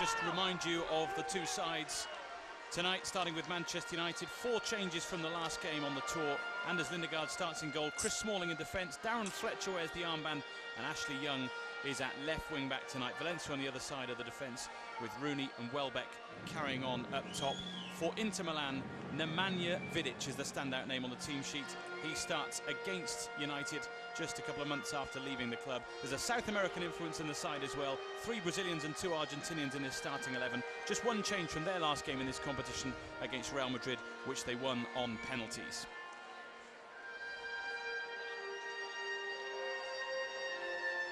just remind you of the two sides tonight, starting with Manchester United. 4 changes from the last game on the tour. Anders Lindegaard starts in goal, Chris Smalling in defence, Darren Fletcher wears the armband, and Ashley Young is at left wing back tonight. Valencia on the other side of the defence, with Rooney and Welbeck carrying on up top. For Inter Milan, Nemanja Vidic is the standout name on the team sheet. He starts against United just a couple of months after leaving the club. There's a South American influence in the side as well. 3 Brazilians and 2 Argentinians in this starting 11. Just one change from their last game in this competition against Real Madrid, which they won on penalties.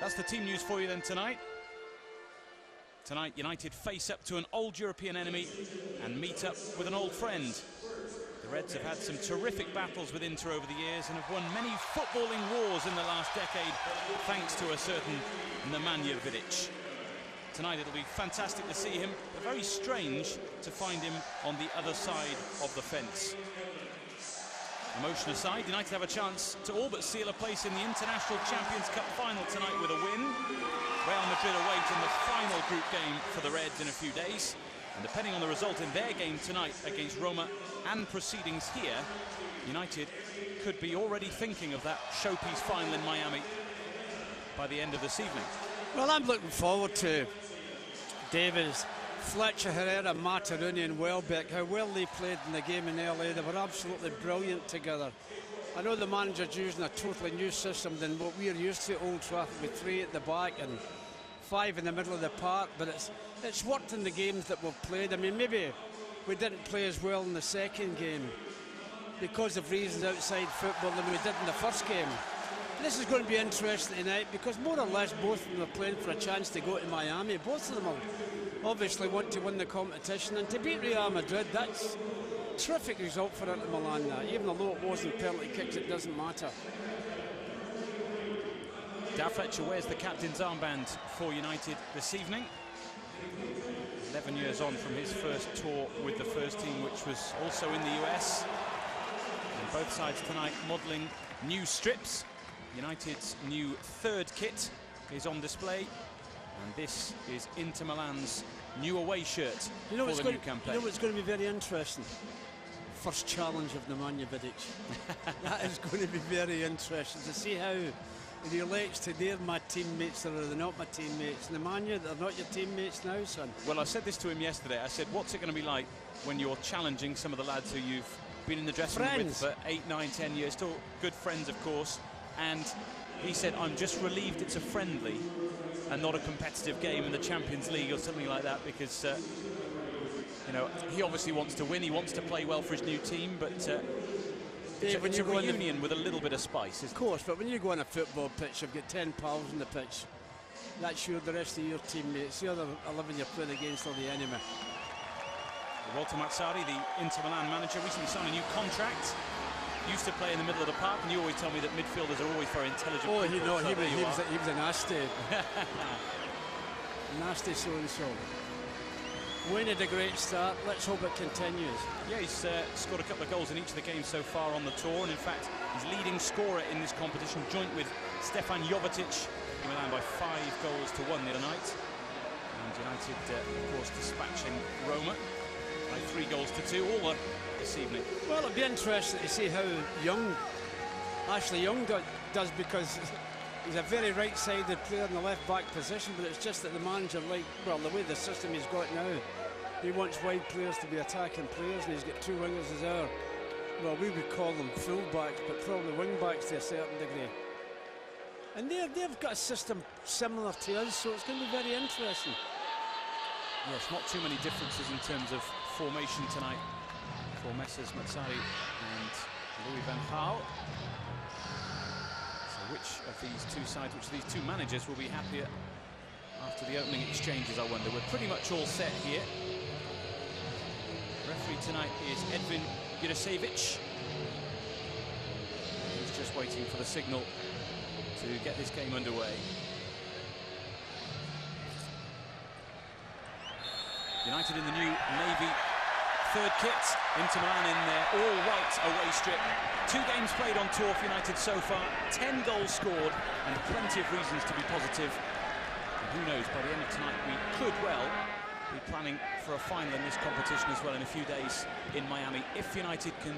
That's the team news for you then tonight. Tonight, United face up to an old European enemy and meet up with an old friend. The Reds have had some terrific battles with Inter over the years and have won many footballing wars in the last decade, thanks to a certain Nemanja Vidic. Tonight it'll be fantastic to see him, but very strange to find him on the other side of the fence. Emotion aside, United have a chance to all but seal a place in the International Champions Cup final tonight with a win. Real Madrid await in the final group game for the Reds in a few days. And depending on the result in their game tonight against Roma and proceedings here, United could be already thinking of that showpiece final in Miami by the end of this evening. Well, I'm looking forward to Davies, Fletcher, Herrera, Rooney and Welbeck, how well they played in the game in LA. They were absolutely brilliant together. I know the manager's using a totally new system than what we're used to at Old Trafford, with 3 at the back and 5 in the middle of the park, but it's worked in the games that we've played. I mean, maybe we didn't play as well in the second game because of reasons outside football than we did in the first game. This is going to be interesting tonight because more or less both of them are playing for a chance to go to Miami. Both of them will obviously want to win the competition, and to beat Real Madrid, that's a terrific result for Inter Milan now. Even though it wasn't penalty kicks, it doesn't matter. Darren Fletcher wears the captain's armband for United this evening. 11 years on from his first tour with the first team, which was also in the US. And both sides tonight modelling new strips. United's new 3rd kit is on display, and this is Inter Milan's new away shirt for the new campaign. You know what's going to be very interesting? First challenge of Nemanja Vidic. That is going to be very interesting to see how he relates to they're my teammates or they're not my teammates. Nemanja, they're not your teammates now, son. Well, I said this to him yesterday. I said, what's it going to be like when you're challenging some of the lads who you've been in the dressing room with for 8, 9, 10 years, still good friends, of course. And he said, I'm just relieved it's a friendly and not a competitive game in the Champions League or something like that, because you know, he obviously wants to win, he wants to play well for his new team, but it's a reunion with a little bit of spice, isn't it? Of course, but when you go on a football pitch, you've got 10 pals on the pitch. That's the rest of your teammates. The other 11 you're playing against are the enemy. Walter Mazzarri, the Inter Milan manager, recently signed a new contract. Used to play in the middle of the park, and you always tell me that midfielders are always very intelligent. Oh, he was a nasty. Nasty so-and-so. Wayne had a great start. Let's hope it continues. Yeah, he's scored a couple of goals in each of the games so far on the tour, and in fact, he's leading scorer in this competition, joint with Stefan Jovetic. He went down by 5 goals to 1 the other night. And United, of course, dispatching Roma by 3 goals to 2, all this evening. Well, it'll be interesting to see how Ashley Young does, because he's a very right-sided player in the left-back position, but it's just that the manager, the way the system he's got now, he wants wide players to be attacking players, and he's got 2 wingers as our, well, we would call them full-backs, but probably wing-backs to a certain degree. And they've got a system similar to us, so it's going to be very interesting. Yes, not too many differences in terms of formation tonight for Messrs Mazzarri and Louis van Gaal. So which of these two sides, which of these two managers will be happier after the opening exchanges, I wonder. We're pretty much all set here. Referee tonight is Edvin Guiness. He's just waiting for the signal to get this game underway. United in the new navy 3rd kit, Inter Milan in their all-white away strip. 2 games played on tour for United so far, 10 goals scored, and plenty of reasons to be positive. And who knows, by the end of tonight we could well be planning for a final in this competition as well in a few days in Miami. If United can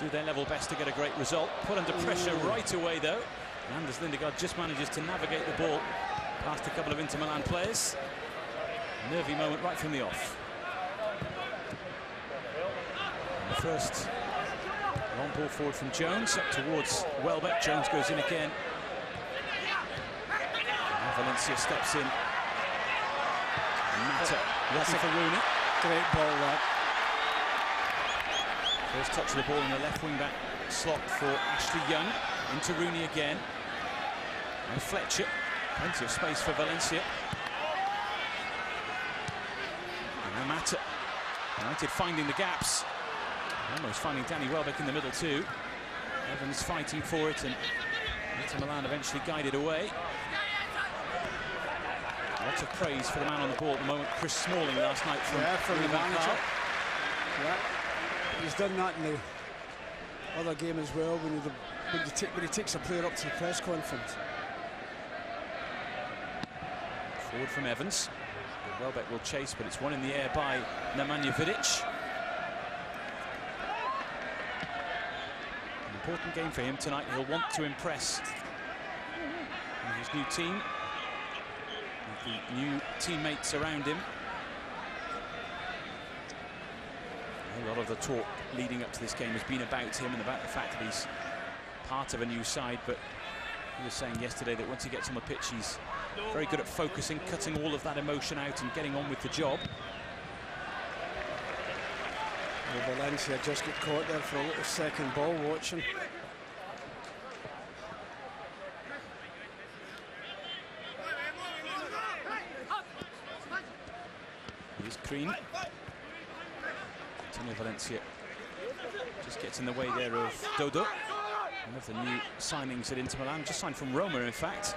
do their level best to get a great result. Put under pressure right away, though. And Anders Lindegaard just manages to navigate the ball past a couple of Inter Milan players. Nervy moment right from the off. And the first long ball forward from Jones up towards Welbeck. Jones goes in again. Now Valencia steps in. And Mata looking for Rooney. Great ball, that. First touch of the ball in the left wing back slot for Ashley Young. Into Rooney again. And Fletcher. Plenty of space for Valencia. And now Mata. United finding the gaps. Almost finding Danny Welbeck in the middle too. Evans fighting for it, and Inter Milan eventually guided away. Lots of praise for the man on the ball at the moment, Chris Smalling, last night from the manager. Yeah, he's done that in the other game as well when he takes a player up to the press conference. Forward from Evans. Welbeck will chase, but it's one in the air by Nemanja Vidic. An important game for him tonight. He'll want to impress his new team, with the new teammates around him. A lot of the talk leading up to this game has been about him and about the fact that he's part of a new side, but he was saying yesterday that once he gets on the pitch, he's very good at focusing, cutting all of that emotion out and getting on with the job. Well, Valencia just got caught there for a little second ball watching. Here's Green. Antonio Valencia just gets in the way there of Dodo, one of the new signings at Inter Milan, just signed from Roma in fact.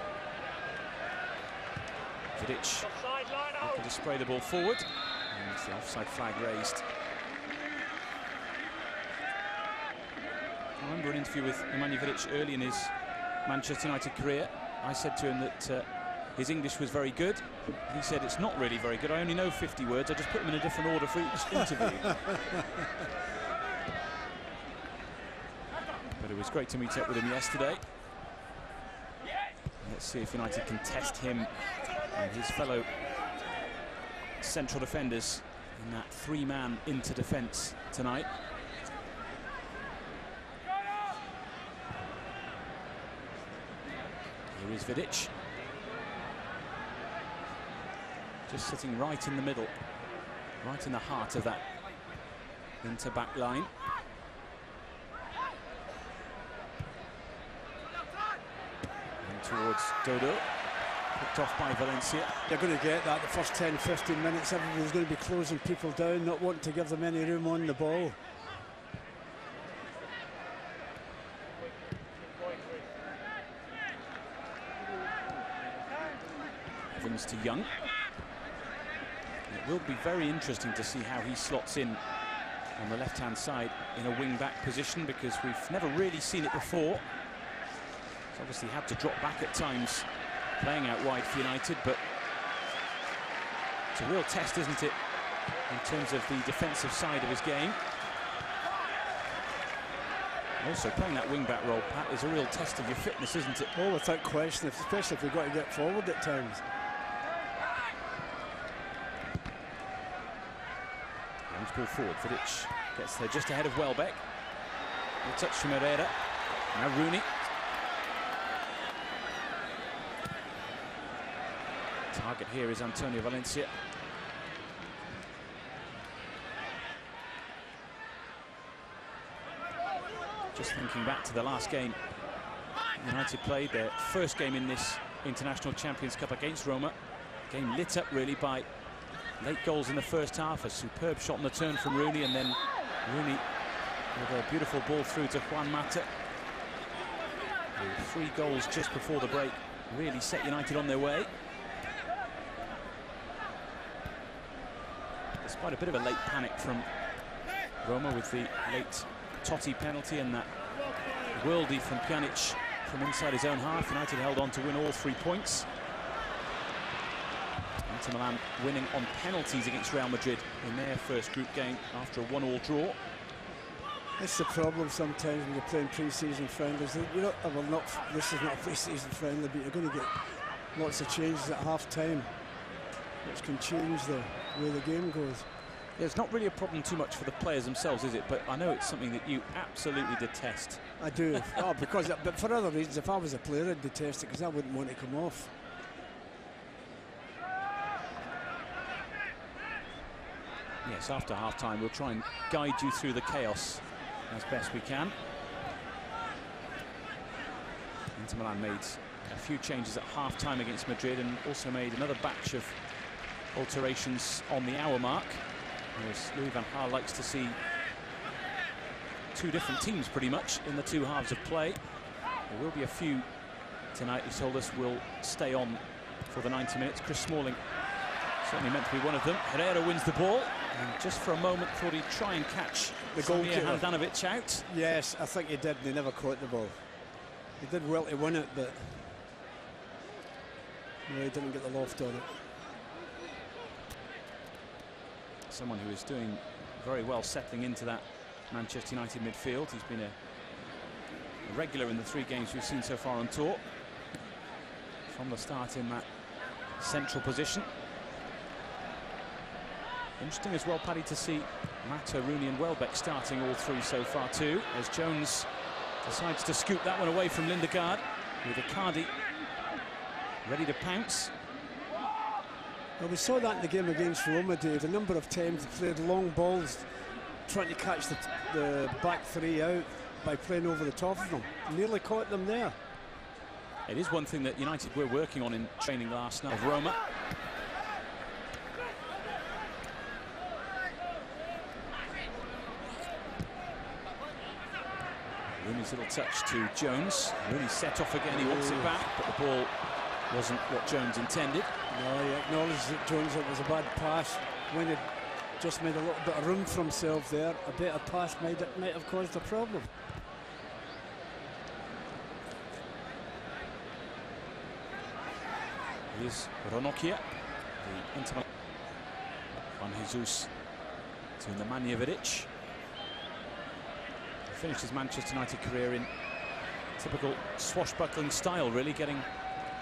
Vidic looking to spray the ball forward, and it's the offside flag raised. I remember an interview with Nemanja Vidic early in his Manchester United career. I said to him that his English was very good. He said, it's not really very good. I only know 50 words. I just put them in a different order for each interview. But it was great to meet up with him yesterday. Let's see if United can test him and his fellow central defenders in that three-man Inter defence tonight. Here is Vidic. Just sitting right in the middle, right in the heart of that Inter back line. And towards Dodo, picked off by Valencia. They're going to get that the first 10-15 minutes. Everybody's going to be closing people down, not wanting to give them any room on the ball. Evans to Young. It will be very interesting to see how he slots in on the left-hand side in a wing-back position, because we've never really seen it before. He's obviously had to drop back at times, playing out wide for United, but it's a real test, isn't it, in terms of the defensive side of his game. Also, playing that wing-back role, Pat, is a real test of your fitness, isn't it? Oh, without question, especially if you've got to get forward at times. Ball forward. Vidic gets there just ahead of Welbeck. A touch from Herrera. Now Rooney. Target here is Antonio Valencia. Just thinking back to the last game United played, their first game in this International Champions Cup against Roma. Game lit up really by late goals in the first half, a superb shot on the turn from Rooney, and then Rooney with a beautiful ball through to Juan Mata. With 3 goals just before the break really set United on their way. Despite a bit of a late panic from Roma with the late Totti penalty and that worldie from Pjanic from inside his own half, United held on to win all 3 points. Inter Milan winning on penalties against Real Madrid in their first group game after a 1-1 draw. It's the problem sometimes when you're playing pre-season friendlies. You know, well, this is not a pre-season friendly, but you're going to get lots of changes at half-time, which can change the way the game goes. Yeah, it's not really a problem too much for the players themselves, is it? But I know it's something that you absolutely detest. I do. But for other reasons. If I was a player, I'd detest it because I wouldn't want to come off. Yes, after half-time, we'll try and guide you through the chaos as best we can. Inter Milan made a few changes at half-time against Madrid and also made another batch of alterations on the hour mark. Whereas Louis van Gaal likes to see two different teams pretty much in the two halves of play. There will be a few tonight, he told us, will stay on for the 90 minutes. Chris Smalling certainly meant to be one of them. Herrera wins the ball and just for a moment thought he'd try and catch the goalkeeper Handanovic out. Yes, I think he did, and he never caught the ball. He did well to win it, but no, he didn't get the loft on it. Someone who is doing very well settling into that Manchester United midfield. He's been a regular in the 3 games we've seen so far on tour. From the start in that central position. Interesting as well, Paddy, to see Mata, Rooney and Welbeck starting all 3 so far too, as Jones decides to scoop that one away from Lindegaard, with Icardi ready to pounce. Well, we saw that in the game against Roma, Dave. A number of times they played long balls, trying to catch the back 3 out by playing over the top of them. Nearly caught them there. It is one thing that United were working on in training last night of Roma. Rooney's little touch to Jones. Rooney set off again, he wants it back, but the ball wasn't what Jones intended. No, he acknowledged that Jones, it was a bad pass. When he just made a little bit of room for himself there, a better pass might have caused a problem. Here's Ranocchia, the Inter Juan Jesus to Nemanja Vidic. He finished his Manchester United career in typical swashbuckling style, really, getting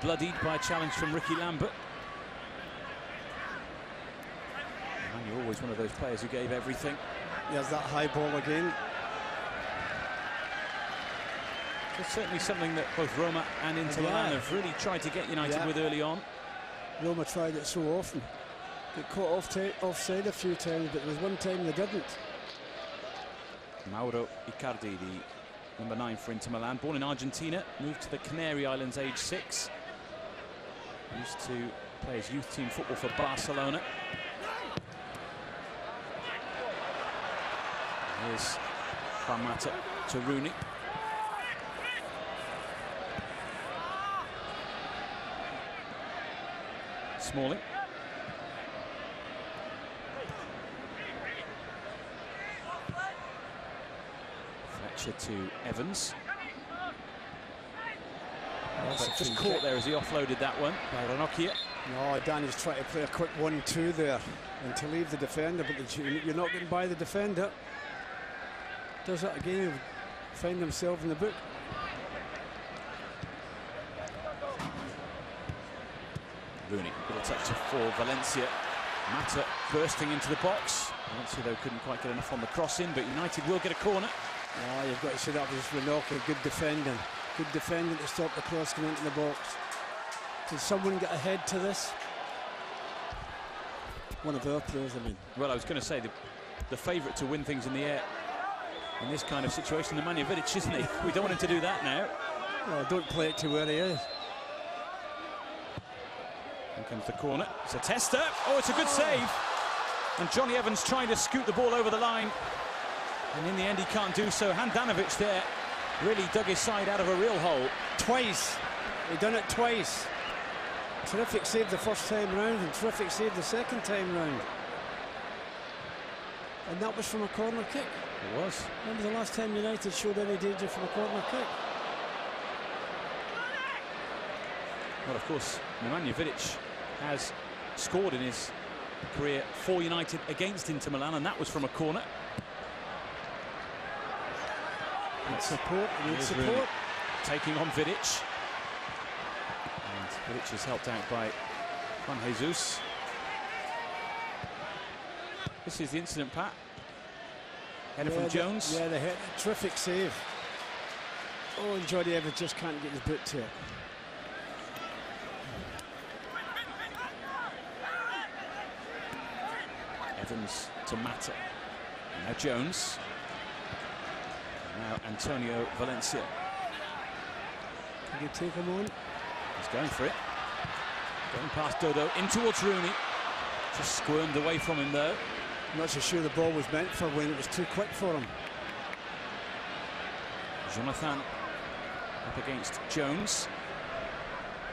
bloodied by a challenge from Ricky Lambert. And you're always one of those players who gave everything. There's that high ball again. It's certainly something that both Roma and Inter Milan have really tried to get United with early on. Roma tried it so often. They caught offside a few times, but there was one time they didn't. Mauro Icardi, the number 9 for Inter Milan, born in Argentina, moved to the Canary Islands age 6. Used to play his youth team football for Barcelona. Here's Juan Mata to Rooney. Smalling. Fletcher to Evans. Just caught there as he offloaded that one by Ranocchia. No, Danny's trying to play a quick 1-2 there and to leave the defender, but you're not getting by the defender. Does that again, he'll find himself in the book. Rooney, little touch for Valencia. Mata bursting into the box. Valencia, though, couldn't quite get enough on the cross-in, but United will get a corner. Oh, you've got to say that was Ranocchia, good defending. Good defending to stop the cross coming into the box. Did someone get ahead to this? One of our players, I mean. Well, I was going to say, the favourite to win things in the air in this kind of situation, Nemanja Vidic, isn't he? We don't want him to do that now. No, don't play it to where he is. Here comes the corner. It's a tester. Oh, it's a good save. And Johnny Evans trying to scoot the ball over the line. And in the end, he can't do so. Handanovic there really dug his side out of a real hole. Twice. He done it twice. Terrific save the first time round and terrific save the second time round. And that was from a corner kick. It was. When was the last time United showed any danger from a corner kick? Well, of course, Nemanja Vidic has scored in his career for United against Inter Milan, and that was from a corner. Support. Rooney taking on Vidic. And Vidic is helped out by Juan Jesus. This is the incident, Pat. Header from Jones. Yeah, the hit. Terrific save. Oh, and Jordi Evans just can't get his boot to it. Evans to Mata. Now Jones. Now Antonio Valencia. Can you take him on? He's going for it. Going past Dodo in towards Rooney. Just squirmed away from him though. I'm not so sure the ball was meant for when it was too quick for him. Jonathan up against Jones.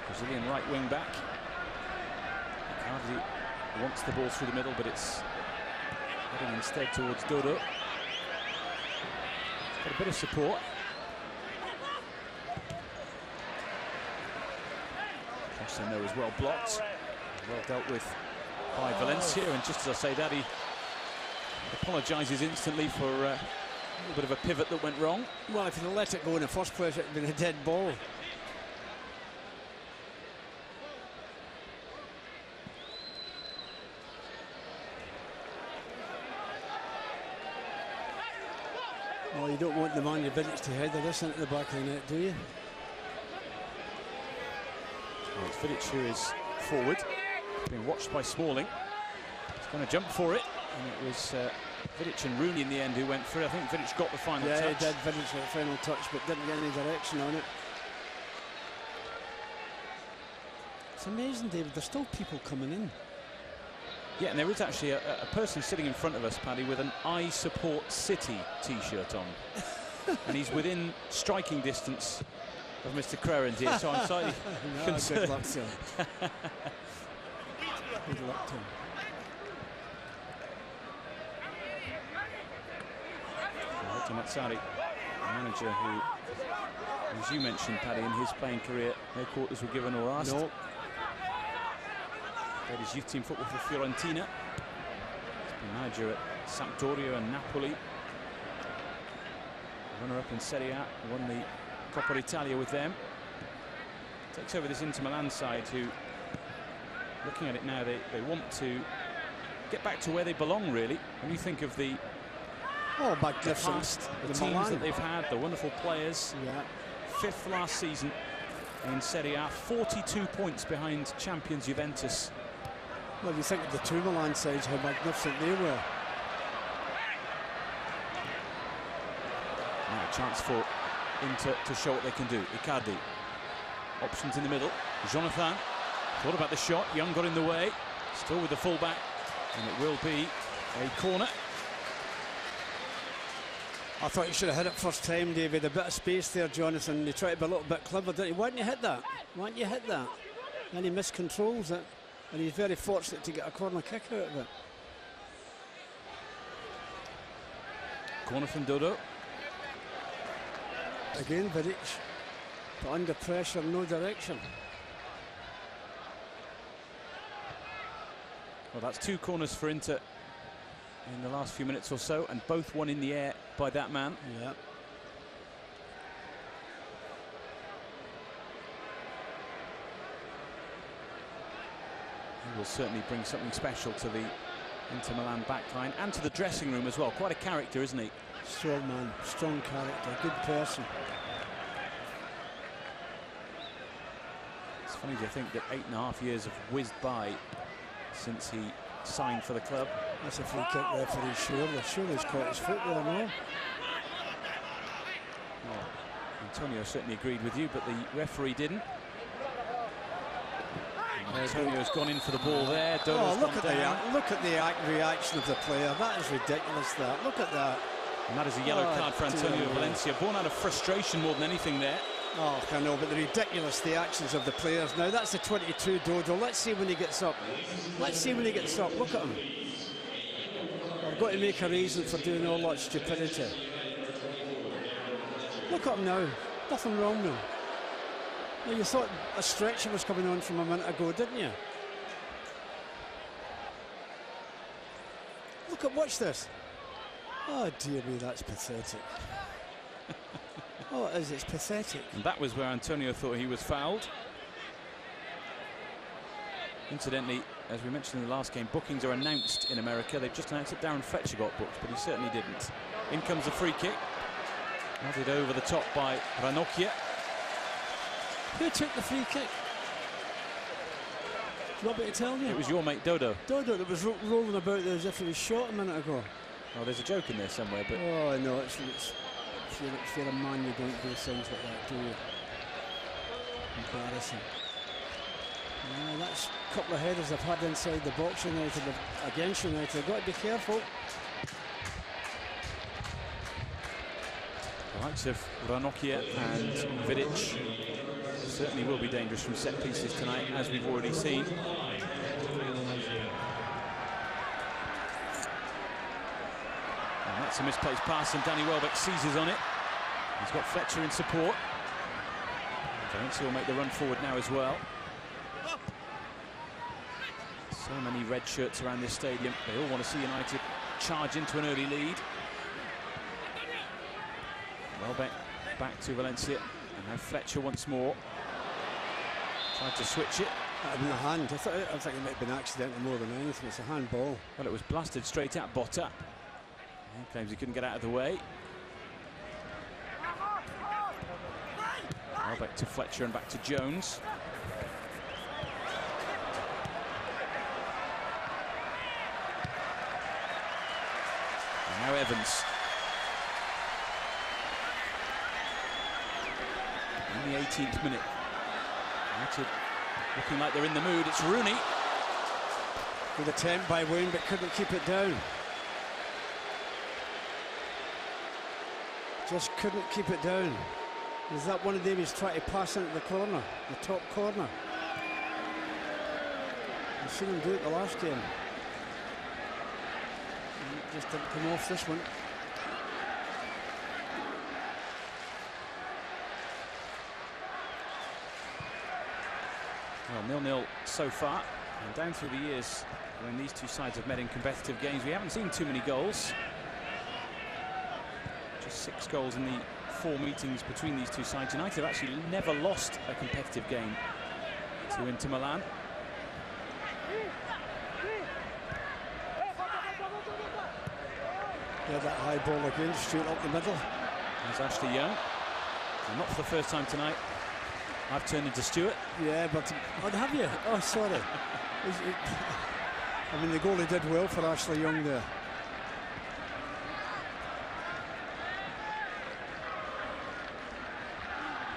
Brazilian right wing back. Hardly wants the ball through the middle, but it's heading instead towards Dodo. Got a bit of support. Cross in there was well blocked. Well dealt with by Valencia, and just as I say that, he apologises instantly for a little bit of a pivot that went wrong. Well, if he'd have let it go in the first place, it'd been a dead ball. Well, you don't want the man your Vidic to header this into the back of the net, do you? Well, it's Vidic who is forward, being watched by Smalling. He's going to jump for it, and it was Vidic and Rooney in the end who went through. I think Vidic got the final touch. Yeah, he did. Vidic got the final touch, but didn't get any direction on it. It's amazing, David. There's still people coming in. Yeah, and there is actually a person sitting in front of us, Paddy, with an I Support City t-shirt on. And he's within striking distance of Mr. Crerand here, so I'm slightly concerned. Good luck to him. Good luck to him. Matsari, a manager who, as you mentioned, Paddy, in his playing career, no quarters were given or asked. No. Played his youth team football for Fiorentina. He's been manager at Sampdoria and Napoli. Runner-up in Serie A, won the Coppa Italia with them. Takes over this Inter Milan side who, looking at it now, they want to get back to where they belong, really. When you think of the magnificent. The teams that they've had, the wonderful players. Yeah. 5th last season in Serie A, 42 points behind champions Juventus. Well, you think of the two Milan sides, how magnificent they were. Now a chance for Inter to show what they can do. Icardi. Options in the middle. Jonathan thought about the shot. Young got in the way. Still with the fullback. And it will be a corner. I thought you should have hit it first time, David. A bit of space there, Jonathan. You tried to be a little bit clever, didn't you? Why didn't you hit that? Why didn't you hit that? And he miscontrols it. And he's very fortunate to get a corner kick out of it. Corner from Dodo. Again, Vidic. But under pressure, no direction. Well, that's 2 corners for Inter in the last few minutes or so, and both won in the air by that man. Yeah. He will certainly bring something special to the Inter Milan backline and to the dressing room as well. Quite a character, isn't he? Strong man, strong character, good person. It's funny to think that 8.5 years have whizzed by since he signed for the club. That's a free kick referee, surely. Surely he's caught his foot there, no? Well, Antonio certainly agreed with you, but the referee didn't. Antonio's gone in for the ball there. Dodo's look at the reaction of the player. That is ridiculous, that. Look at that. And that is a yellow card for Antonio Valencia, born out of frustration more than anything there. Oh, I know, but the actions of the players. Now, that's the 22 Dodo. Let's see when he gets up. Let's see when he gets up. Look at him. I've got to make a reason for doing all that stupidity. Look at him now. Nothing wrong with him. Well, you thought a stretcher was coming on from a minute ago, didn't you? watch this. Oh dear me, that's pathetic. Oh, it is, it's pathetic. And that was where Antonio thought he was fouled. Incidentally, as we mentioned in the last game, bookings are announced in America. They've just announced that Darren Fletcher got booked, but he certainly didn't. In comes a free kick. Nodded over the top by Ranocchia. Who took the free kick? Do you want me to tell you? It was your mate Dodo. Dodo that was rolling about there as if he was shot a minute ago. Oh, there's a joke in there somewhere, but... Oh, no, if you're a man, you don't do things like that, do you? Embarrassing. That's a couple of headers they've had inside the box United against United. They've got to be careful. The likes of Ranocchia and Vidic certainly will be dangerous from set pieces tonight, as we've already seen. And that's a misplaced pass, and Danny Welbeck seizes on it. He's got Fletcher in support. Valencia will make the run forward now as well. So many red shirts around this stadium. They all want to see United charge into an early lead. Welbeck back to Valencia, and now Fletcher once more. Tried to switch it. That had been a hand. I think it might have been accidental more than anything. It's a handball. Well, it was blasted straight at Botta. He claims he couldn't get out of the way. Welbeck to Fletcher and back to Jones. And now Evans. In the 18th minute. United looking like they're in the mood. It's Rooney. Good attempt by Wayne, but couldn't keep it down. Just couldn't keep it down. Is that one of them he's trying to pass into the corner, the top corner? I've seen him do it the last game. Just didn't come off this one. Well, 0-0 so far, and down through the years when these two sides have met in competitive games, we haven't seen too many goals. Just 6 goals in the 4 meetings between these two sides. United have actually never lost a competitive game to Inter Milan. Yeah, that high ball again, straight up the middle. There's Ashley Young. And not for the first time tonight, I've turned into Stewart. Yeah, but oh, have you? Oh, sorry. I mean, the goalie did well for Ashley Young there.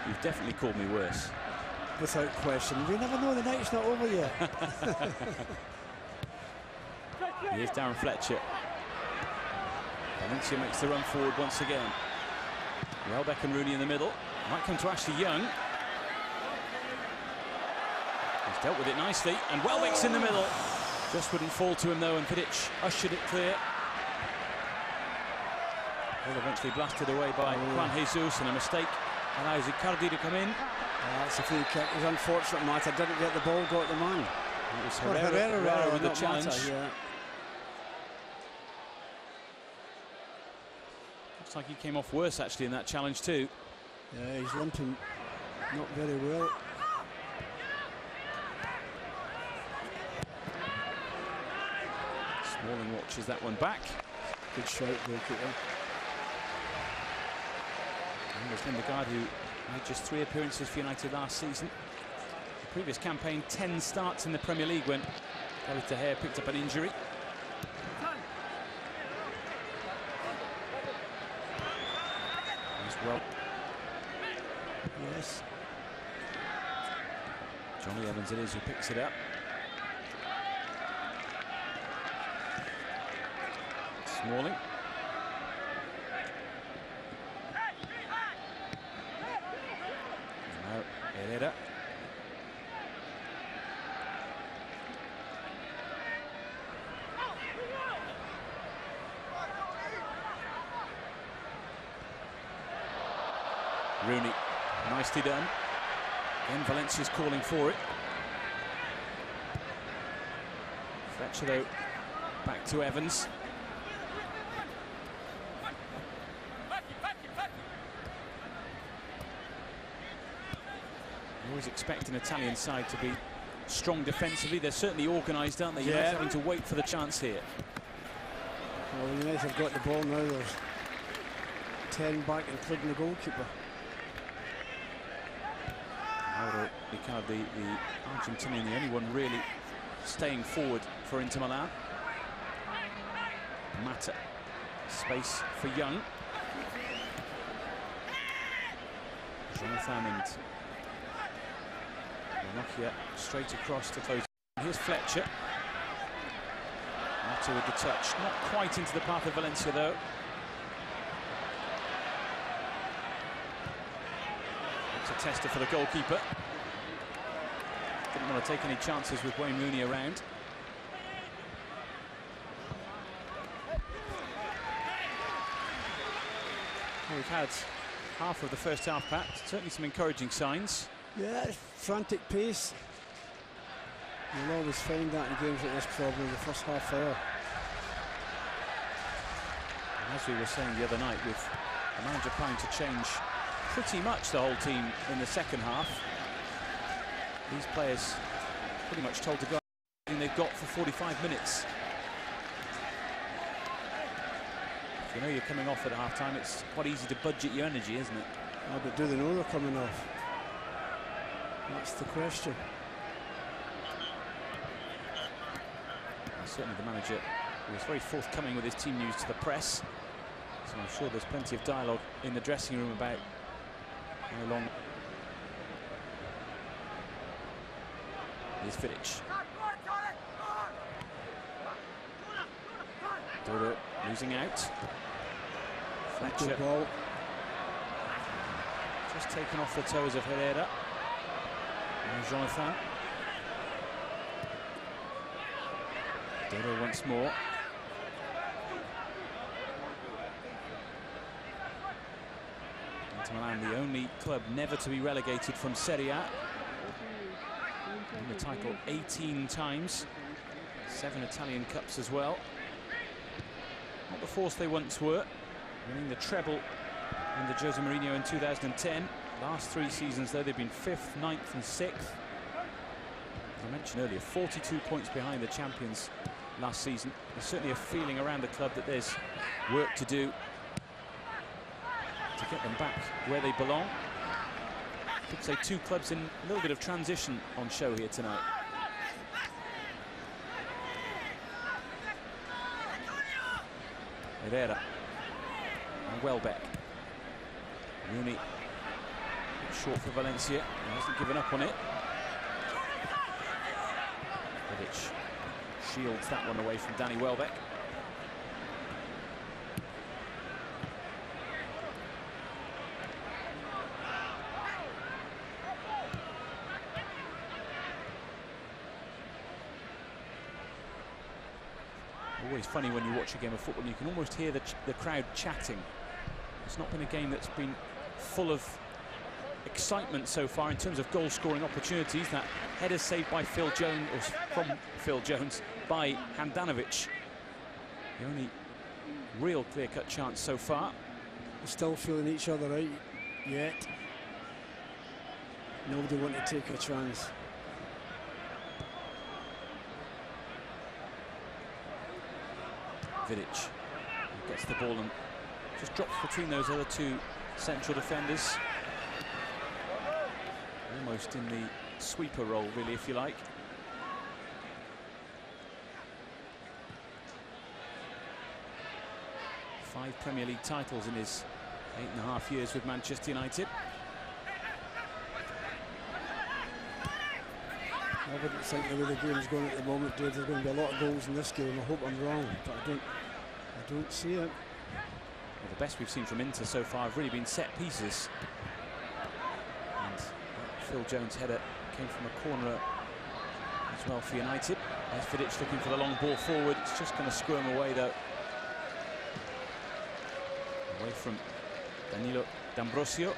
You've definitely called me worse. Without question. We never know, the night's not over yet. Here's Darren Fletcher. Valencia makes the run forward once again. Welbeck and Rooney in the middle. Might come to Ashley Young. He's dealt with it nicely, and Welbeck's in the middle. Just wouldn't fall to him though, and Vidic ushered it clear. Well, eventually blasted away by Juan Jesus, and a mistake allows Icardi to come in. That's a free kick. It was unfortunate, Mata didn't get the ball, got the man. It was Herrera with the challenge. Mata, yeah. Looks like he came off worse actually in that challenge too. Yeah, he's limping not very well. Smalling watches that one back. Good shout, goalkeeper. And there's Lindegaard, who made just 3 appearances for United last season. The previous campaign, 10 starts in the Premier League when David De Gea picked up an injury. As well. Yes. Johnny Evans it is who picks it up. Smalling. Now Herrera. Rooney, nicely done. Again, Valencia's calling for it. Fletcher though, back to Evans. always expect an Italian side to be strong defensively. They're certainly organised, aren't they? You're Yeah. having to wait for the chance here. Well, United have got the ball now. There's 10 back, including the goalkeeper. Mauro Icardi, the Argentinian, the only one really staying forward for Inter Milan. Mata, space for Young. Jonathan and Nokia straight across to close. Here's Fletcher. Mata with the touch, not quite into the path of Valencia though. It's a tester for the goalkeeper. Didn't want to take any chances with Wayne Rooney around. Well, we've had half of the first half back. Certainly some encouraging signs. Yeah, frantic pace. You'll always find that in games like this, probably the first half hour. And as we were saying the other night, with the manager planning to change pretty much the whole team in the second half, these players pretty much told to go everything they've got for 45 minutes. If you know you're coming off at half-time, it's quite easy to budget your energy, isn't it? Oh, but do they know they're coming off? That's the question. Certainly the manager was very forthcoming with his team news to the press, so I'm sure there's plenty of dialogue in the dressing room about how long. Here's Vidic. Dodo losing out. Fletcher ball. just taken off the toes of Herrera. And Jonathan. Dodo once more. Inter Milan, the only club never to be relegated from Serie A. Won the title 18 times. 7 Italian Cups as well. Not the force they once were. Winning the treble under Jose Mourinho in 2010. Last 3 seasons, though, they've been 5th, 9th and 6th. As I mentioned earlier, 42 points behind the champions last season. There's certainly a feeling around the club that there's work to do to get them back where they belong. Could say 2 clubs in a little bit of transition on show here tonight. Herrera and Welbeck. Rooney short for Valencia. He hasn't given up on it. Vidic shields that one away from Danny Welbeck. Always funny when you watch a game of football, you can almost hear the crowd chatting. It's not been a game that's been full of excitement so far in terms of goal-scoring opportunities. That header saved by Phil Jones, or from Phil Jones, by Handanovic. The only real clear-cut chance so far. They're still feeling each other out yet. Nobody want to take a chance. Vidic gets the ball and just drops between those other 2 central defenders. Almost in the sweeper role, really, if you like. Five Premier League titles in his 8.5 years with Manchester United. I wouldn't think the way the game's going at the moment, Dave, there's going to be a lot of goals in this game. I hope I'm wrong, but I don't see it. Well, the best we've seen from Inter so far have really been set pieces. And Phil Jones' header came from a corner as well for United. There's Vidic looking for the long ball forward. It's just going to squirm away, though. Away from Danilo D'Ambrosio.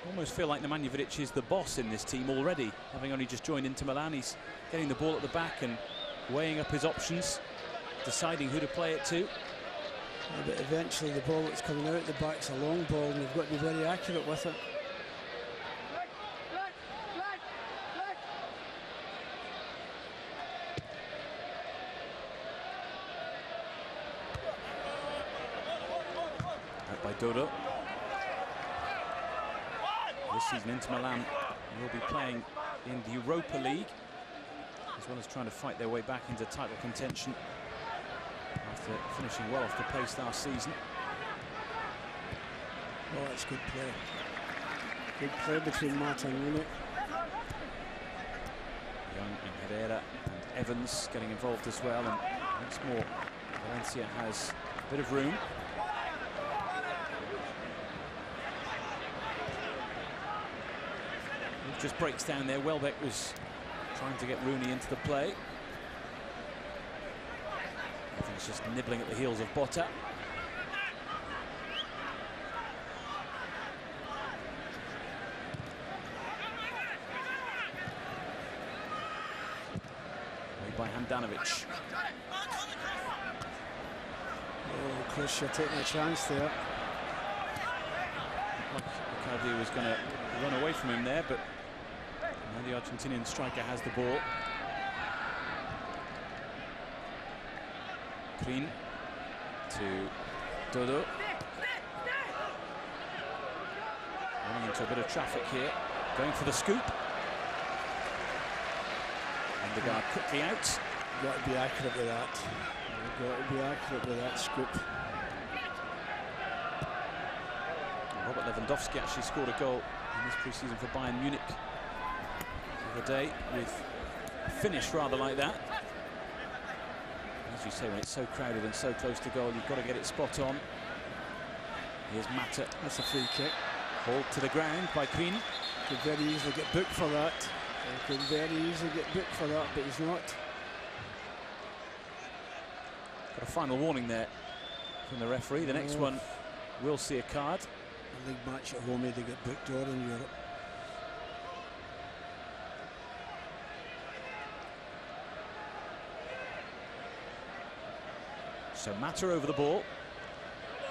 Almost feel like Nemanja Vidic is the boss in this team already, having only just joined Inter Milan. He's getting the ball at the back and weighing up his options, deciding who to play it to. But eventually the ball that's coming out the back's a long ball and you've got to be very accurate with it. Out by Dodo. This season Inter Milan will be playing in the Europa League, as well as trying to fight their way back into title contention after finishing well off the pace last season. Oh, that's good play. Good play between Mata and Rooney. Young and Herrera and Evans getting involved as well, and once more Valencia has a bit of room. It just breaks down there. Welbeck was trying to get Rooney into the play. Evans just nibbling at the heels of Botta. By Handanovic. Oh, Chris, you're taking a chance there. Icardi was going to run away from him there, but now the Argentinian striker has the ball. Green to Dodo. Running into a bit of traffic here. Going for the scoop. And the guard quickly out. You've got to be accurate with that. You've got to be accurate with that scoop. Robert Lewandowski actually scored a goal in this pre-season for Bayern Munich the other day, with a finish rather like that. As you say, when it's so crowded and so close to goal, you've got to get it spot on. Here's Mata. That's a free kick. Hauled to the ground by Queen. Could very easily get booked for that. He could very easily get booked for that, but he's not. Got a final warning there from the referee. The next one will see a card. A league match at home, they get booked or in Europe. So Mata over the ball.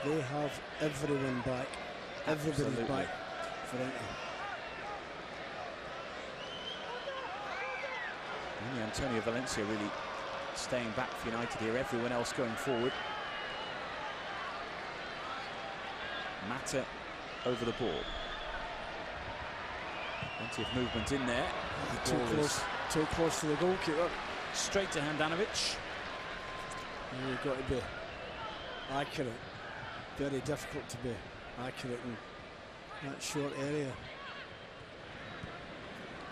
They have everyone back. Everybody's Absolutely. back for Inter. Only Antonio Valencia really staying back for United here. Everyone else going forward. Mata over the ball. Plenty of movement in there. Too close to the goalkeeper. Straight to Handanovic. And you've got to be accurate. Very difficult to be accurate in that short area.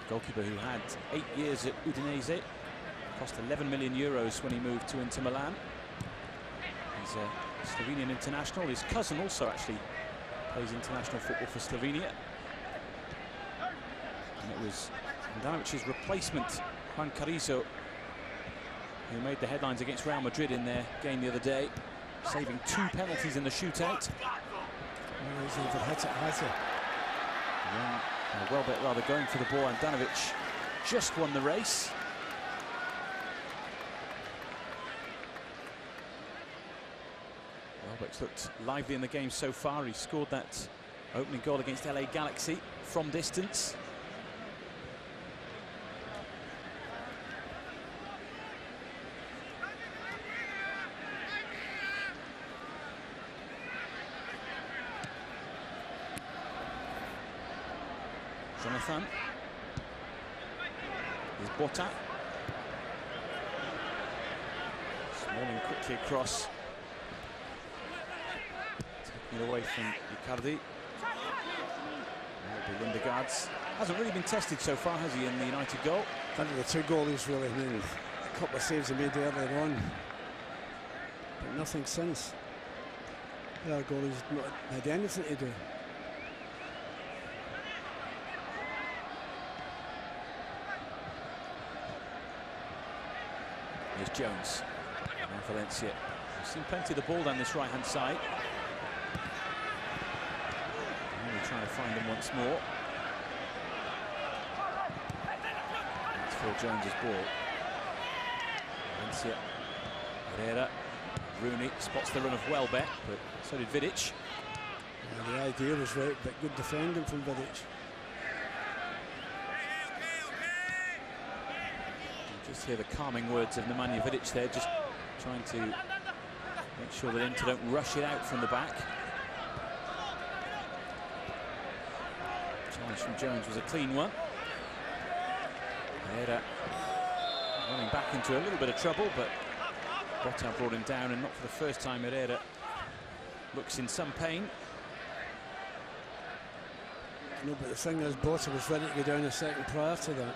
Goalkeeper who had 8 years at Udinese, cost 11 million euros when he moved to Inter Milan. He's a Slovenian international. His cousin also actually plays international football for Slovenia. And it was Handanovic's replacement, Juan Carrizo, who made the headlines against Real Madrid in their game the other day, saving 2 penalties in the shootout. Oh, he's either hit it, has he? Welbeck rather going for the ball, and Handanovic just won the race. Welbeck's looked lively in the game so far. He scored that opening goal against LA Galaxy from distance. Jonathan. Here's Botta. Smalling quickly across. Taking it away from Icardi. That'll be Lindegaard's. Hasn't really been tested so far, has he, in the United goal? I think the 2 goalies really made a couple of saves he made earlier on, but nothing since. The other goalies not had anything to do. Here's Jones. Now Valencia. We've seen plenty of the ball down this right-hand side. Only trying to find him once more. That's Phil Jones's ball. Valencia. Herrera. Rooney spots the run of Welbeck, but so did Vidic. Yeah, the idea was right, but good defending from Vidic. Just hear the calming words of Nemanja Vidic there, just trying to make sure that Inter don't rush it out from the back. Challenge from Jones was a clean one. Herrera running back into a little bit of trouble, but Botta brought him down, and not for the first time. Herrera looks in some pain. No, but the thing is, Botta was ready to go down a second prior to that.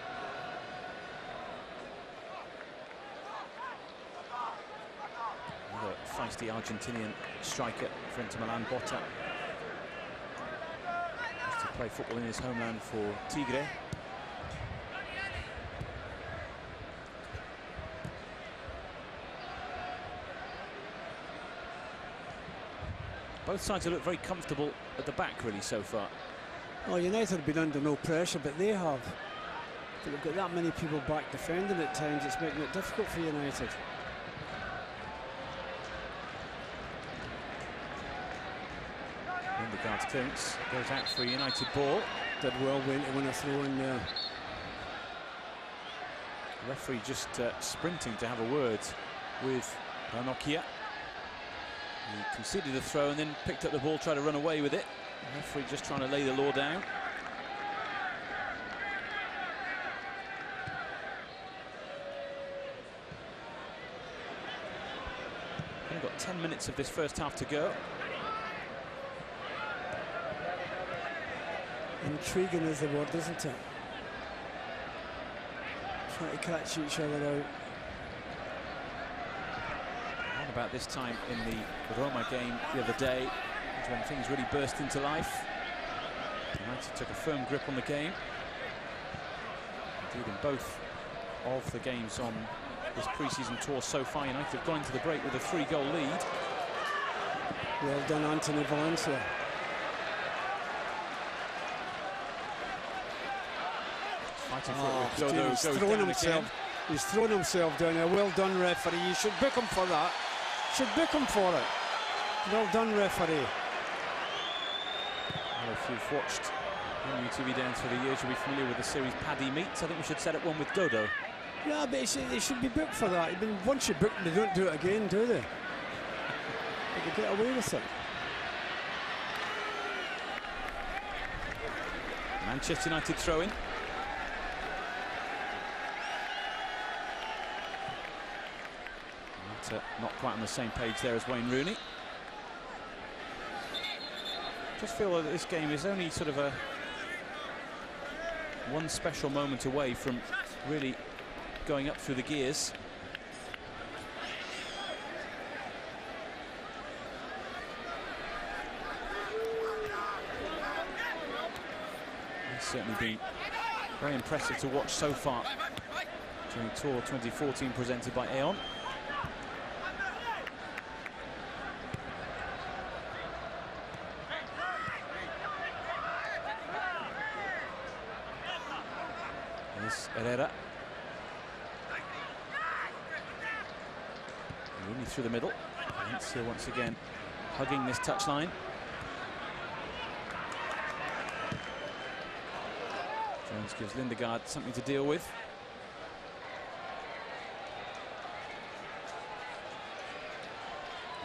Another feisty Argentinian striker for Inter Milan, Botta. Used to play football in his homeland for Tigre. Both sides have looked very comfortable at the back, really, so far. Well, United have been under no pressure, but they have. But they've got that many people back defending at times, it's making it difficult for United. Lindegaard's clearance goes out for a United ball. Did well to win a throw in there. The referee just sprinting to have a word with Ranocchia. He conceded a throw and then picked up the ball, tried to run away with it. The referee just trying to lay the law down. Only got 10 minutes of this first half to go. Intriguing is the word, isn't it? Trying to catch each other out. Around about this time in the Roma game the other day, was when things really burst into life. United took a firm grip on the game. Indeed, in both of the games on this pre-season tour so far, United have gone into the break with a 3-goal lead. Well done, Anthony Valencia. Fighting for it with Dodo, he's goes thrown down himself. again. He's thrown himself down there. Well done, referee. You should book him for that. Should book him for it. Well done, referee. Well, if you've watched UTV Dance for the years, you'll be familiar with the series Paddy Meets. I think we should set up one with Dodo. Yeah, but they should be booked for that. Once you book them, they don't do it again, do they? They can get away with it. Manchester United throw-in. Not quite on the same page there as Wayne Rooney. Just feel that this game is only sort of one special moment away from really going up through the gears. It's certainly been very impressive to watch so far during Tour 2014 presented by Aeon. Herrera. Rooney through the middle. Valencia once again hugging this touchline. Jones gives Lindegaard something to deal with.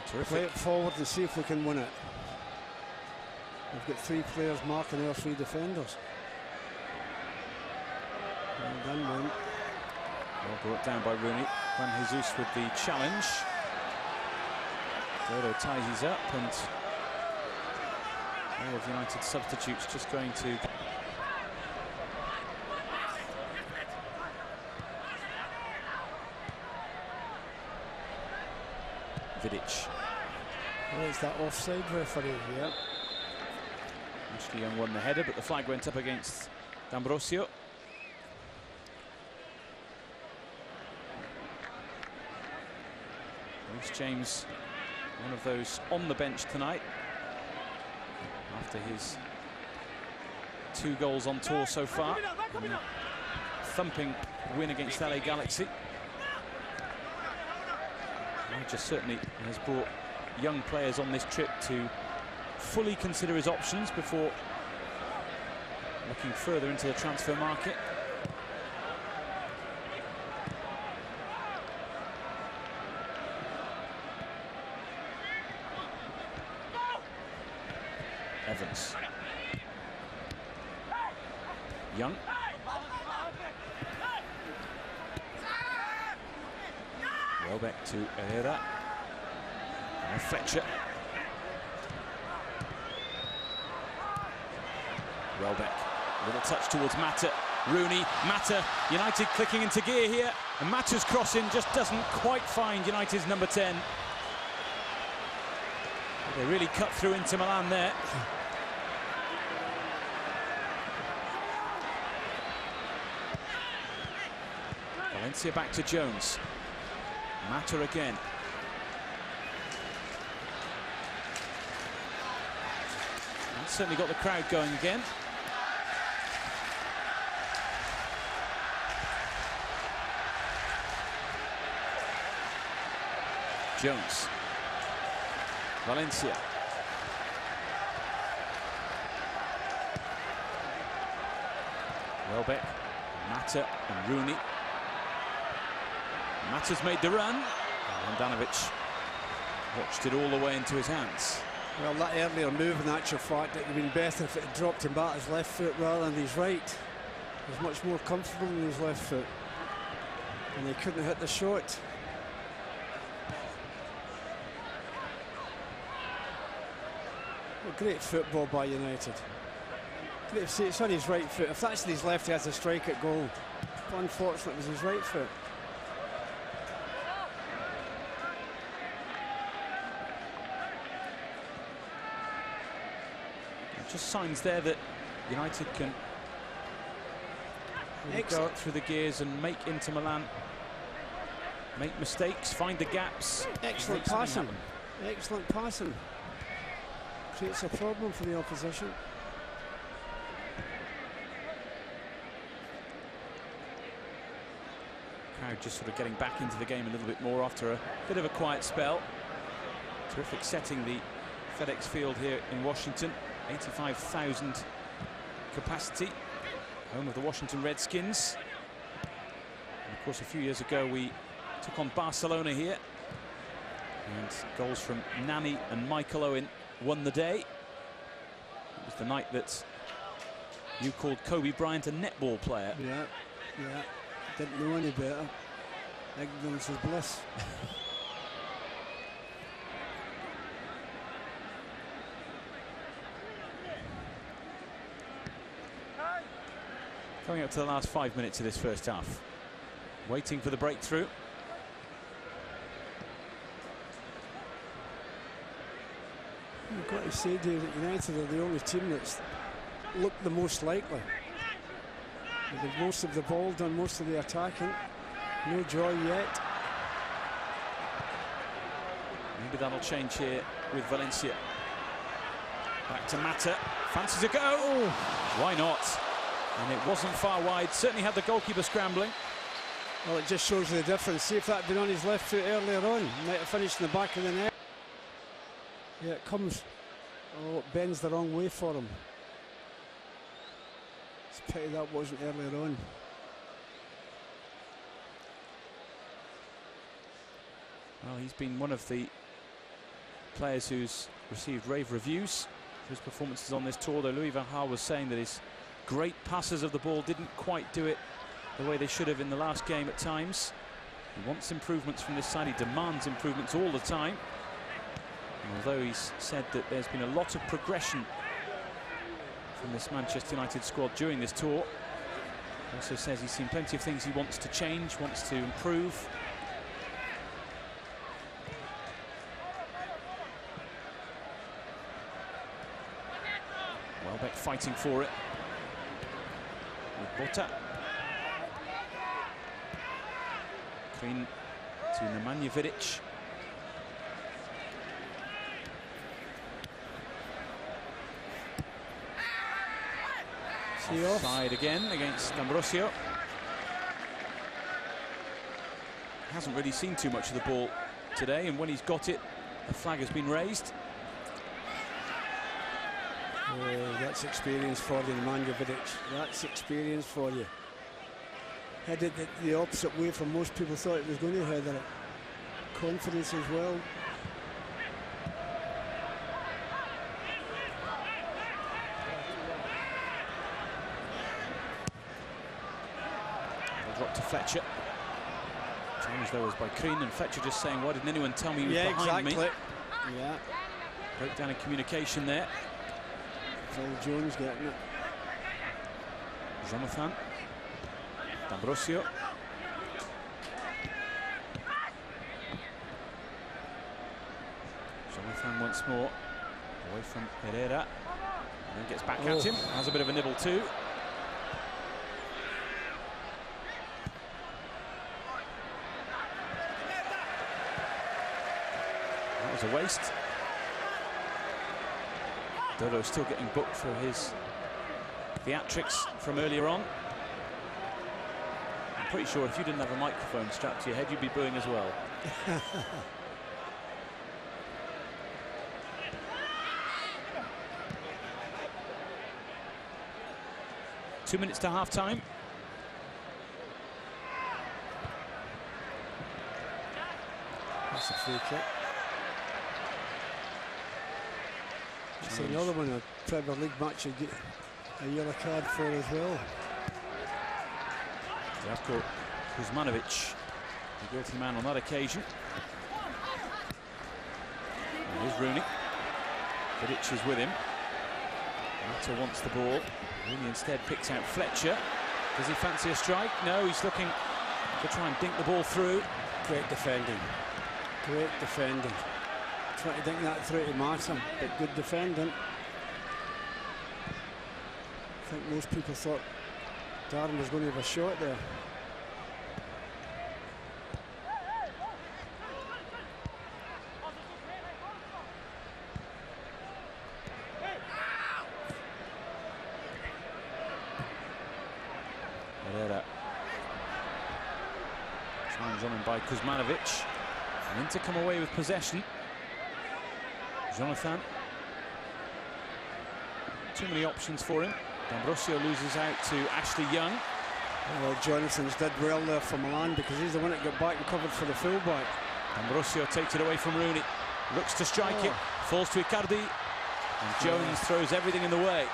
Terrific. Play it forward and see if we can win it. We've got 3 players marking our 3 defenders. Well done, man. Well brought down by Rooney. Juan Jesus with the challenge. Dodo ties up, and all of United's substitutes just going to Vidic. Well, it's that offside referee, yeah. Ashley Young won the header, but the flag went up against D'Ambrosio. Reece James, one of those on the bench tonight after his 2 goals on tour so far. And a thumping win against LA Galaxy. manager certainly has brought young players on this trip to fully consider his options before looking further into the transfer market. Evans. Young. Welbeck to Herrera. And Fletcher. Welbeck. Little touch towards Mata. Rooney. Mata. United clicking into gear here. And Mata's crossing just doesn't quite find United's number 10. They really cut through into Milan there. Valencia back to Jones. Mata again. That's certainly got the crowd going again. Jones. Valencia. Welbeck, Mata and Rooney. Mata's made the run. And Handanovic watched it all the way into his hands. Well, that earlier move, in actual fact, it would have been better if it had dropped him back his left foot rather than his right. He was much more comfortable in his left foot. And he couldn't hit the shot. Well, great football by United. Great, see, it's on his right foot. If that's his left, he has a strike at goal. But unfortunately, it was his right foot. Just signs there that United can really go up through the gears and make Inter Milan make mistakes, find the gaps. Excellent passing. Excellent passing. Creates a problem for the opposition. Crowd just sort of getting back into the game a little bit more after a bit of a quiet spell. Terrific setting, the FedEx Field here in Washington. 85,000 capacity, home of the Washington Redskins. And of course, a few years ago we took on Barcelona here, and goals from Nani and Michael Owen won the day. It was the night that you called Kobe Bryant a netball player. Yeah, didn't know any better. Ignorance is bliss. Coming up to the last 5 minutes of this first half. Waiting for the breakthrough. You've got to say, Dave, that United are the only team that's looked the most likely. They've most of the ball, done most of the attacking. No joy yet. Maybe that'll change here with Valencia. Back to Mata. Fancies a go. Oh, why not? And it wasn't far wide. Certainly had the goalkeeper scrambling. Well, it just shows you the difference. See if that had been on his left foot earlier on, he might have finished in the back of the net. Yeah, it comes. Oh, it bends the wrong way for him. It's a pity that wasn't earlier on. Well, he's been one of the players who's received rave reviews for his performances on this tour, though Louis van Gaal was saying that his great passes of the ball didn't quite do it the way they should have in the last game at times. He wants improvements from this side. He demands improvements all the time. And although he's said that there's been a lot of progression from this Manchester United squad during this tour, he also says he's seen plenty of things he wants to change, wants to improve. Welbeck fighting for it. With Bota. Clean to Nemanjevic. Offside again against Ambrosio. Hasn't really seen too much of the ball today, and when he's got it, the flag has been raised. That's experience for you, Nemanja Vidic. That's experience for you. Headed it the opposite way from most people thought it was going to header it. Confidence as well. Drop to Fletcher. Challenge there was by Crean, and Fletcher just saying, why didn't anyone tell me he was behind me? Yeah. Breakdown in communication there. Phil Jones getting it. Jonathan. D'Ambrosio. Jonathan once more. Away from Herrera. And then gets back at him. Has a bit of a nibble too. That was a waste. Dodo still getting booked for his theatrics from earlier on. I'm pretty sure if you didn't have a microphone strapped to your head, you'd be booing as well. 2 minutes to half-time. That's a free kick. It's another one, a Premier League match you get a yellow card for as well. Zdravko Kuzmanovic, the guilty man on that occasion. And here's Rooney. Vidic is with him. Mata wants the ball. Rooney instead picks out Fletcher. Does he fancy a strike? No, he's looking to try and dink the ball through. Great defending. Great defending. Trying to dink that through to Mata, but good defending. I think most people thought Darren was going to have a shot there. Herrera. Challenge on him by Kuzmanovic. And Inter come away with possession. Jonathan. Too many options for him. D'Ambrosio loses out to Ashley Young. Well, Jonathan's did well there for Milan because he's the one that got back and covered for the fullback. D'Ambrosio takes it away from Rooney. Looks to strike it. Falls to Icardi. And Jones throws everything in the way.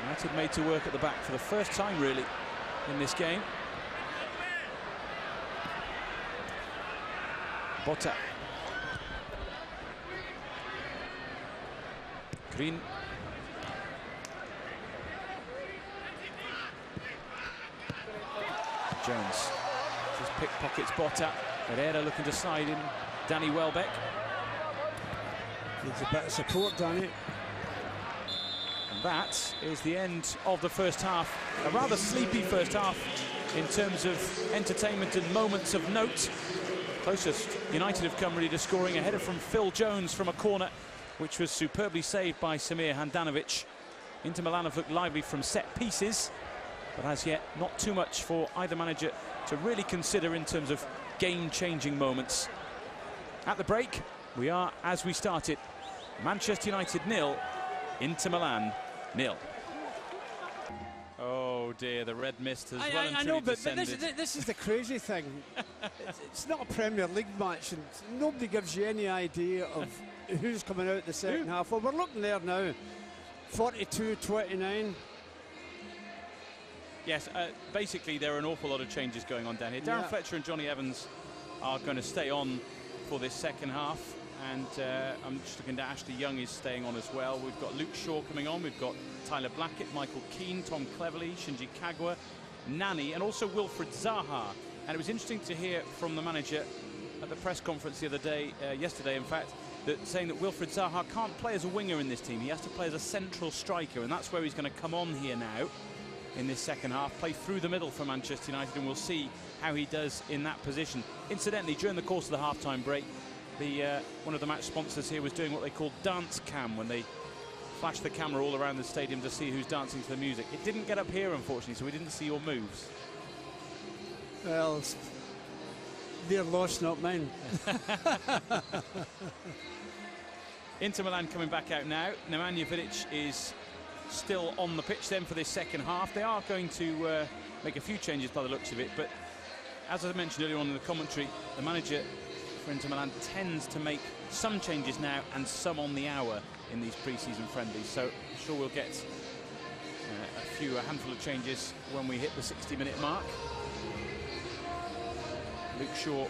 United made to work at the back for the first time, really, in this game. Botta. Green. Jones just pickpockets Botta. Herrera looking to slide in. Danny Welbeck. Needs a bit of support, Danny. And that is the end of the first half. A rather sleepy first half in terms of entertainment and moments of note. Closest United have come really to scoring, a header from Phil Jones from a corner, which was superbly saved by Samir Handanovic. Inter Milan have looked lively from set pieces, but as yet not too much for either manager to really consider in terms of game-changing moments. At the break, we are, as we started, Manchester United 0, Inter Milan 0. Oh dear, the red mist has well and truly I know, but descended. this is the crazy thing. It's not a Premier League match, and nobody gives you any idea of who's coming out the second half. Well, we're looking there now. 42-29. Yes, basically there are an awful lot of changes going on down here. Darren Fletcher and Johnny Evans are going to stay on for this second half. And I'm just looking at Ashley Young is staying on as well. We've got Luke Shaw coming on. We've got Tyler Blackett, Michael Keane, Tom Cleverley, Shinji Kagawa, Nani, and also Wilfried Zaha. And it was interesting to hear from the manager at the press conference the other day, yesterday in fact, saying that Wilfried Zaha can't play as a winger in this team. He has to play as a central striker, and that's where he's going to come on here now in this second half, play through the middle for Manchester United, and we'll see how he does in that position. Incidentally, during the course of the half-time break, one of the match sponsors here was doing what they call dance cam, when they flash the camera all around the stadium to see who's dancing to the music. It didn't get up here, unfortunately, so we didn't see your moves. Well, their loss, not mine. Inter Milan coming back out now. Nemanja Vidic is still on the pitch then for this second half. They are going to make a few changes by the looks of it, but as I mentioned earlier on in the commentary, the manager for Inter Milan tends to make some changes now and some on the hour in these pre-season friendlies, so I'm sure we'll get a handful of changes when we hit the 60-minute mark. Luke Shaw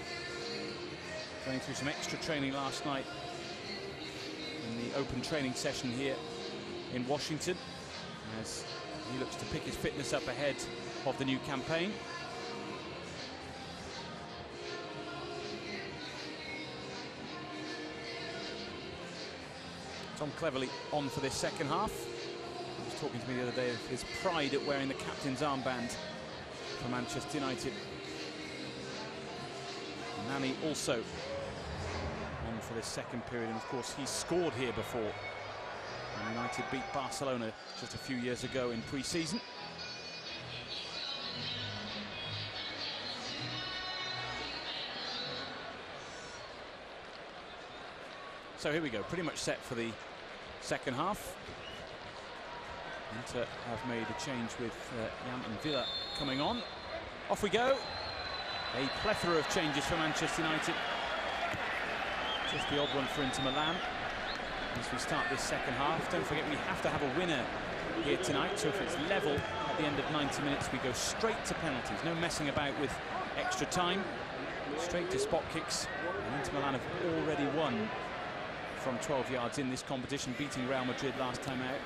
going through some extra training last night in the open training session here in Washington, as he looks to pick his fitness up ahead of the new campaign. Tom Cleverley on for this second half. He was talking to me the other day of his pride at wearing the captain's armband for Manchester United. Nani also on for this second period, and of course he's scored here before. And United beat Barcelona just a few years ago in pre-season. So here we go, pretty much set for the second half. Inter have made a change with Jan and Villa coming on. Off we go. A plethora of changes for Manchester United. Just the odd one for Inter Milan as we start this second half. Don't forget, we have to have a winner here tonight, so if it's level at the end of 90 minutes, we go straight to penalties. No messing about with extra time. Straight to spot kicks. And Inter Milan have already won from 12 yards in this competition, beating Real Madrid last time out.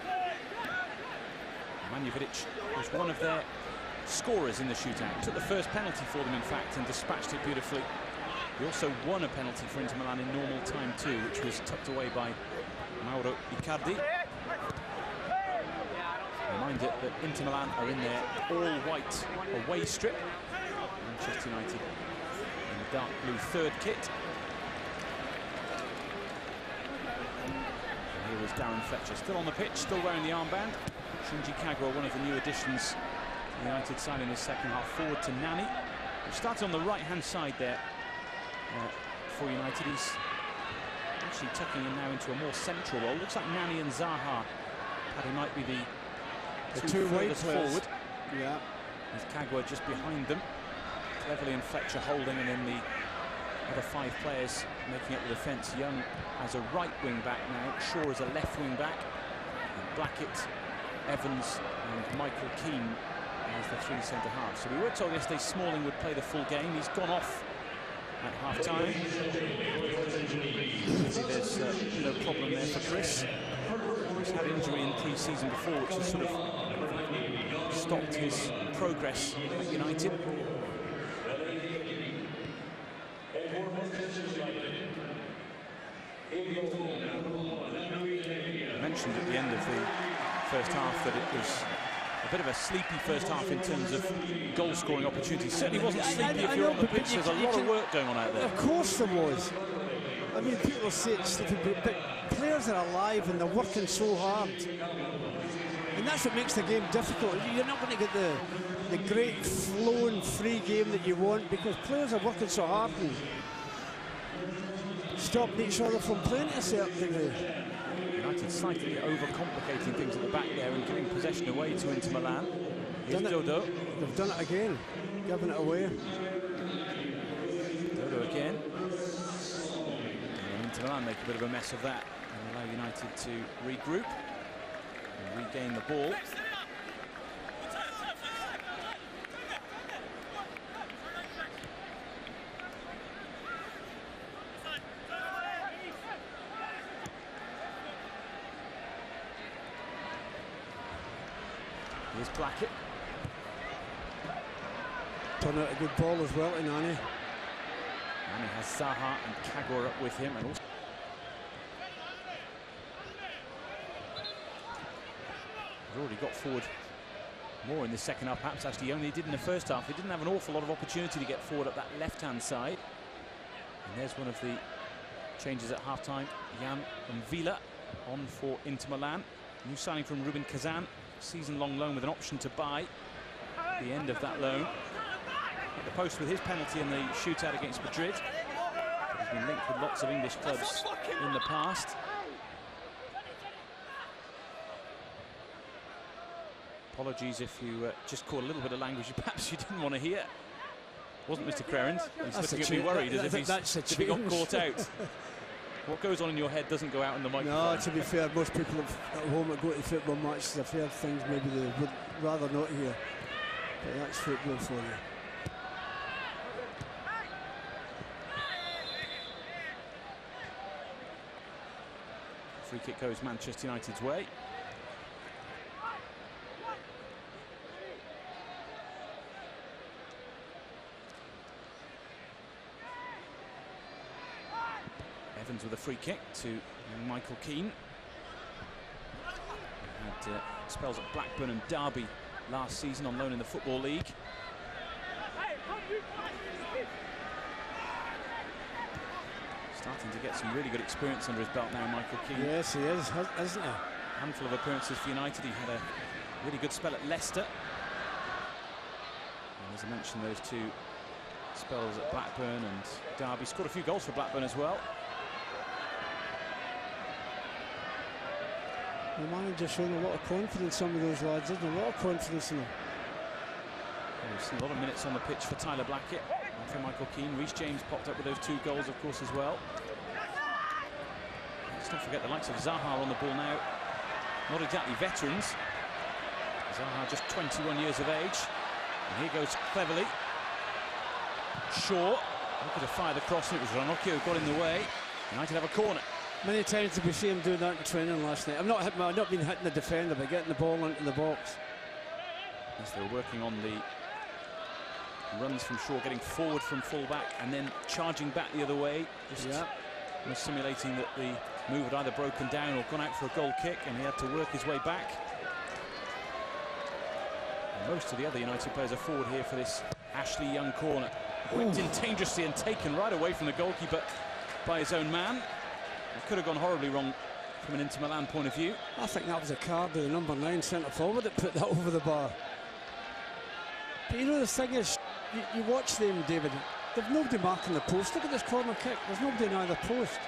Nemanja Vidic was one of their scorers in the shootout. Took the first penalty for them, in fact, and dispatched it beautifully. He also won a penalty for Inter Milan in normal time too, which was tucked away by Mauro Icardi. Reminder that Inter Milan are in their all-white away strip. Manchester United in the dark blue third kit. And here is Darren Fletcher, still on the pitch, still wearing the armband. Shinji Kagawa, one of the new additions to the United side in this second half, forward to Nani. He started on the right-hand side there for United. He's actually tucking in now into a more central role. Looks like Nani and Zaha, Paddy, might be the two furthest forward. Yeah. With Kagawa just behind them. Cleverley and Fletcher holding, and then the other five players making up the defence. Young as a right wing-back now, Shaw as a left wing-back, and Blackett, Evans and Michael Keane as the three centre-halves. So we were told yesterday Smalling would play the full game. He's gone off at half-time. There's no problem there for Chris. He's had injury in pre-season before, which has sort of stopped his progress at United. I mentioned at the end of the first half that it was a bit of a sleepy first half in terms of goal-scoring opportunities. Certainly wasn't sleepy if you're on the pitch. There's a lot of work going on out there. Of course there was. I mean, people say it's sleepy, but players are alive and they're working so hard. And that's what makes the game difficult. You're not going to get the great flowing free game that you want, because players are working so hard and stopping each other from playing to a certain degree. United slightly overcomplicating things at the back there and giving possession away to Inter Milan. Here's Dodo. They've done it again, giving it away. Dodo again. And Inter Milan make a bit of a mess of that and allow United to regroup and regain the ball. Here's Blackett. Turned out a good ball as well to Nani. Nani has Zaha and Kagawa up with him. And also he's already got forward more in the second half, perhaps actually he only did in the first half. He didn't have an awful lot of opportunity to get forward up that left-hand side. And there's one of the changes at half-time. Jan and Villa on for Inter Milan. New signing from Rubin Kazan. Season-long loan with an option to buy at the end of that loan. the post with his penalty in the shootout against Madrid. He's been linked with lots of English clubs in the past. Apologies if you just caught a little bit of language perhaps you didn't want to hear. Wasn't Mr. Crerand? He's looking at me worried as if he got caught out. What goes on in your head doesn't go out in the microphone. No, to be fair, most people at home that go to football matches have heard things maybe they would rather not hear. But that's football for you. Free kick goes Manchester United's way. Evans with a free kick to Michael Keane. Had spells at Blackburn and Derby last season on loan in the Football League. Starting to get some really good experience under his belt now, Michael Keane. Yes, he is, isn't he? A handful of appearances for United. He had a really good spell at Leicester. And as I mentioned, those two spells at Blackburn and Derby. Scored a few goals for Blackburn as well. The manager showing a lot of confidence, some of those lads, isn't there? A lot of confidence in them. We've seen a lot of minutes on the pitch for Tyler Blackett and for Michael Keane. Reece James popped up with those two goals, of course, as well. Let's not forget the likes of Zaha on the ball now. Not exactly veterans. Zaha just 21 years of age. And here goes cleverly Shaw. Looking to fire the cross, and it was Ranocchio who got in the way. United have a corner. Many times did we see him doing that in training last night. I've not been hitting the defender, but getting the ball into the box. As they were working on the runs from Shaw, getting forward from full-back and then charging back the other way. Just simulating that the move had either broken down or gone out for a goal kick, and he had to work his way back. And most of the other United players are forward here for this Ashley Young corner. Whipped in dangerously and taken right away from the goalkeeper by his own man. It could have gone horribly wrong from an Inter Milan point of view. I think that was a card to the number 9 centre-forward that put that over the bar. But you know, the thing is, you watch them, David, they've nobody marking the post. Look at this corner kick, there's nobody in either post.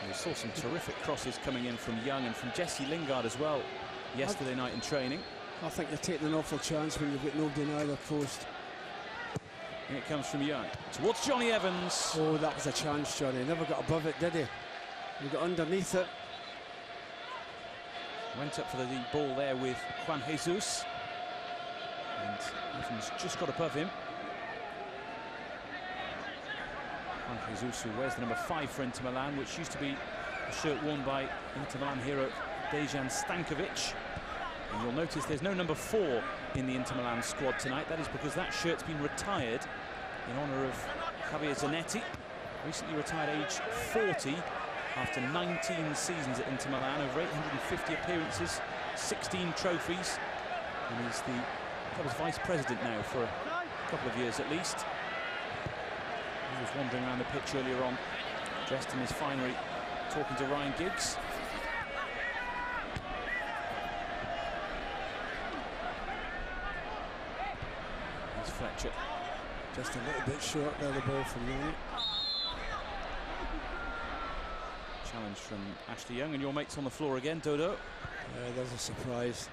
And we saw some terrific crosses coming in from Young and from Jesse Lingard as well yesterday night in training. I think they're taking an awful chance when you've got nobody in either post. And it comes from Young towards Johnny Evans. Oh, that was a chance, Johnny. Never got above it, did he? He got underneath it. Went up for the ball there with Juan Jesus. And Evans just got above him. Juan Jesus, who wears the number 5 for Inter Milan, which used to be a shirt worn by Inter Milan hero Dejan Stankovic. And you'll notice there's no number 4 in the Inter Milan squad tonight. That is because that shirt's been retired in honour of Javier Zanetti. Recently retired age 40 after 19 seasons at Inter Milan, over 850 appearances, 16 trophies. And he's the club's vice president now for a couple of years at least. He was wandering around the pitch earlier on, dressed in his finery, talking to Ryan Giggs. Fletcher. Just a little bit short there, the ball from Young. Challenge from Ashley Young, and your mate's on the floor again, Dodo. Yeah, there's a surprise.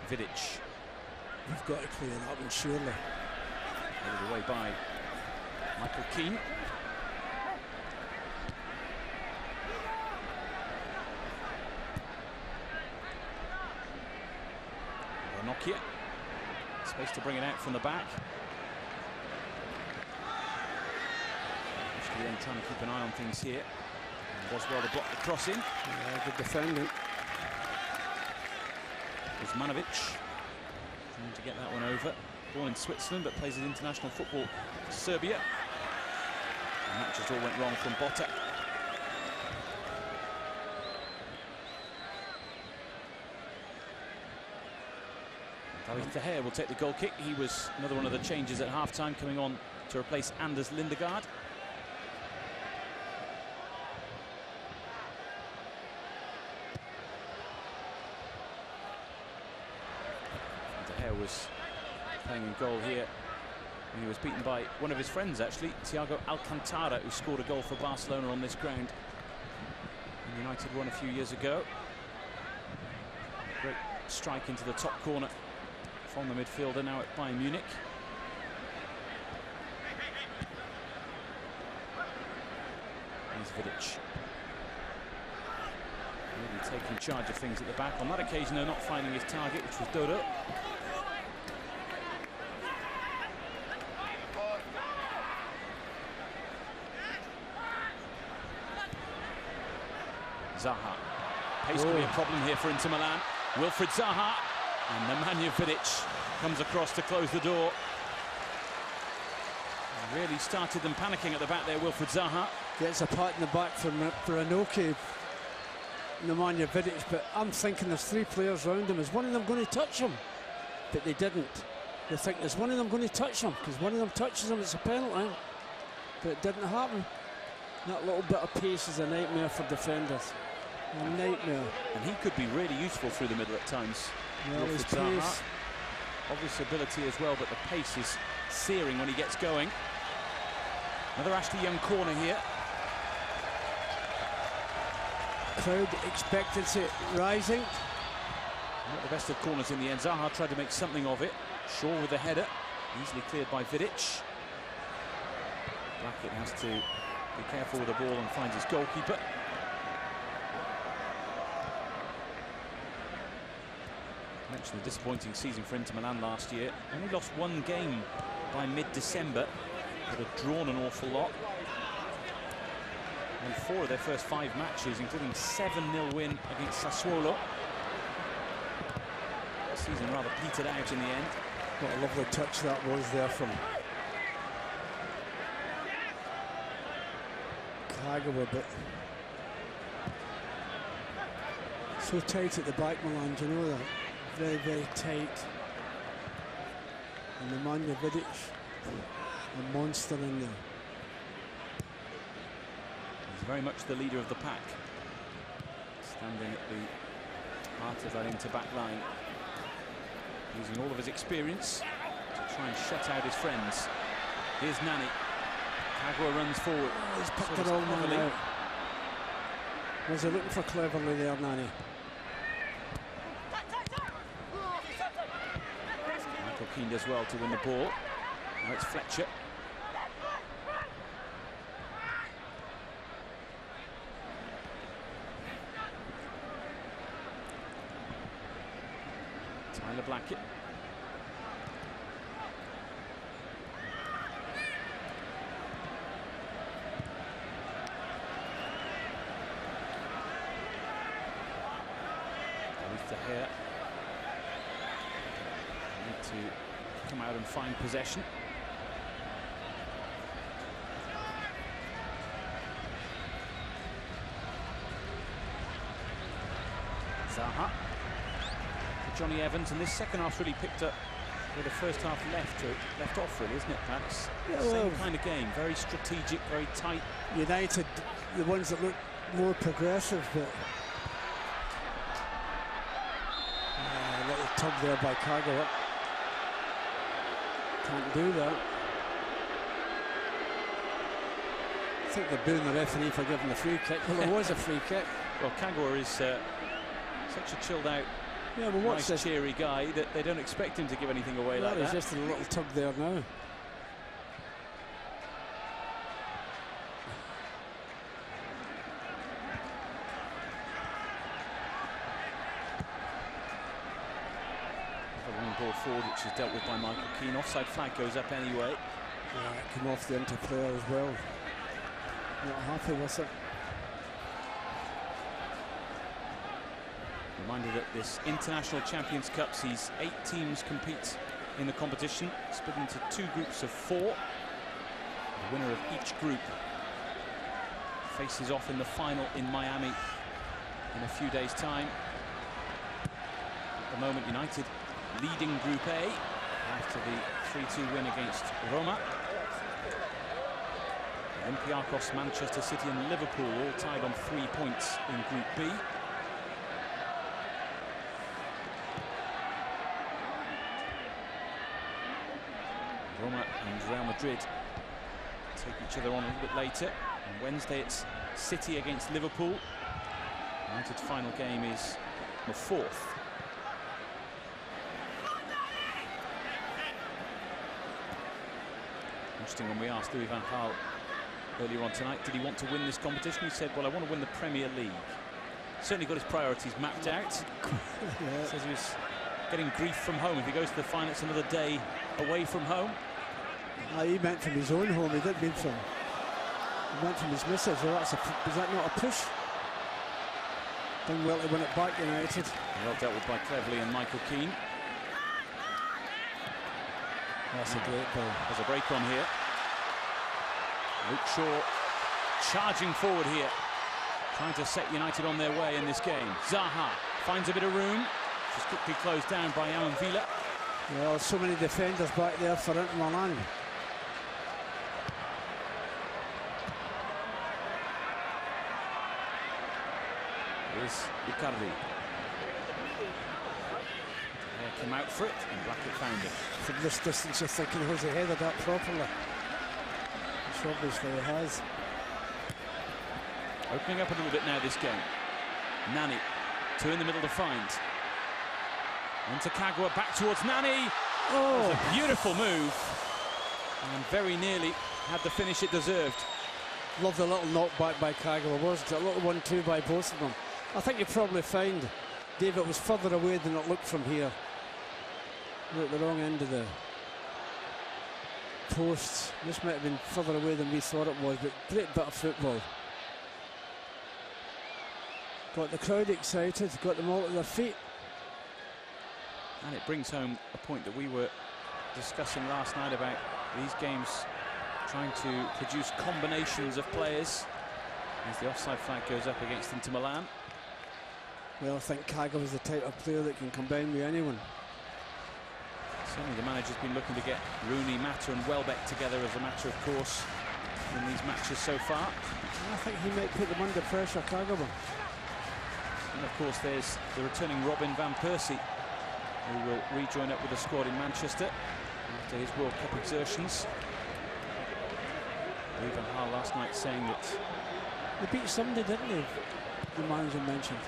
Vidic. We've got to clear that one, surely. Headed away by Michael Keane. Nokia. Space to bring it out from the back. Ashley Young trying to keep an eye on things here. And does well to block the cross in. Yeah, good defending. Kuzmanovic trying to get that one over. Born in Switzerland but plays in international football for Serbia. And that just all went wrong from Botta. David De Gea will take the goal kick. He was another one of the changes at half-time, coming on to replace Anders Lindegaard. Gea was playing in goal here. And he was beaten by one of his friends, actually, Thiago Alcantara, who scored a goal for Barcelona on this ground. And United won a few years ago. Great strike into the top corner from the midfielder, now at Bayern Munich. Here's Vidic. Really taking charge of things at the back. On that occasion, though, not finding his target, which was Dodo. Zaha. Pace could be a problem here for Inter Milan. Wilfried Zaha and Nemanja Vidic comes across to close the door. Really started them panicking at the back there, Wilfried Zaha. Gets a pat in the back for Anoke, Nemanja Vidic, but I'm thinking there's three players around him. Is one of them going to touch him? But they didn't. They think there's one of them going to touch him, because one of them touches him, it's a penalty. But it didn't happen. That little bit of pace is a nightmare for defenders. A nightmare. And he could be really useful through the middle at times. Well, his pace. Obvious ability as well, but the pace is searing when he gets going. Another Ashley Young corner here. Crowd expectancy rising. Not the best of corners in the end. Zaha tried to make something of it. Shaw with the header, easily cleared by Vidic. Blackett has to be careful with the ball and finds his goalkeeper. Mentioned a disappointing season for Inter Milan last year. Only lost one game by mid-December, but had drawn an awful lot. And 4 of their first 5 matches, including 7-0 win against Sassuolo. The season rather petered out in the end. What a lovely touch that was there from Kagawa, but so tight at the back, Milan, do you know that? Very, very tight. And Nemanja Vidic, a monster in there. He's very much the leader of the pack, standing at the heart of that Inter back line, using all of his experience to try and shut out his friends. Here's Nani. Kagawa runs forward. Oh, he's picked the wrong man out. Was he looking for cleverly there, Nani? Michael Keane does well to win the ball. Now it's Fletcher. Tyler Blackett. With the hair. Need to come out and find possession. Zaha. Johnny Evans, and this second half really picked up where the first half left off, really, isn't it, perhaps? Yeah, same kind of game, very strategic, very tight. United, the ones that look more progressive, but a little tug there by Kagawa. Can't do that. I think they're booing the referee for giving the free kick. Well, there was a free kick. Well, Kagawa is such a chilled out, yeah, well, what's nice, cheery guy that they don't expect him to give anything away like that. There's just a little tug there now. A long ball forward, which is dealt with by Michael Keane. Offside flag goes up anyway. Yeah, it came off the Inter player as well. Not happy with it. Reminder that this International Champions Cup sees 8 teams compete in the competition, split into 2 groups of 4. The winner of each group faces off in the final in Miami in a few days' time. At the moment, United leading Group A after the 3-2 win against Roma. Olympiacos, Manchester City and Liverpool all tied on 3 points in Group B. Roma and Real Madrid take each other on a little bit later. On Wednesday it's City against Liverpool. United's final game is the 4th. Interesting, when we asked Louis van Gaal earlier on tonight, did he want to win this competition? He said, well, I want to win the Premier League. Certainly got his priorities mapped out. Yeah. Says he was getting grief from home. If he goes to the final, it's another day away from home. He meant from his own home. He didn't mean from. He meant from his missus. Well, is that not a push? Done well to win it back, United. Well dealt with by Cleverley and Michael Keane. That's a great ball. There's a break on here. Luke Shaw charging forward here, trying to set United on their way in this game. Zaha finds a bit of room. Just quickly closed down by Alan Villa. Well, so many defenders back there for Inter Milan. Here's Icardi. Came out for it, and Blackett found it. From this distance, you're thinking, has he headed that properly? Which obviously he has. Opening up a little bit now, this game. Nani, two in the middle to find. Into Kagawa, back towards Nani. Oh, a beautiful move. And very nearly had the finish it deserved. Love the little knockback by Kagawa, wasn't it? A little 1-2 by both of them. I think you probably find David was further away than it looked from here. We're at the wrong end of the posts. This might have been further away than we thought it was, but great bit of football. Got the crowd excited, got them all at their feet. And it brings home a point that we were discussing last night about these games trying to produce combinations of players as the offside flag goes up against Inter Milan. Well, I think Kagawa is the type of player that can combine with anyone. Certainly the manager's been looking to get Rooney, Mata and Welbeck together as a matter of course in these matches so far. I think he might put them under pressure, Kagawa. And of course there's the returning Robin van Persie, who will rejoin up with the squad in Manchester after his World Cup exertions. Louis van Gaal last night saying that... They beat somebody, didn't they? The manager mentioned.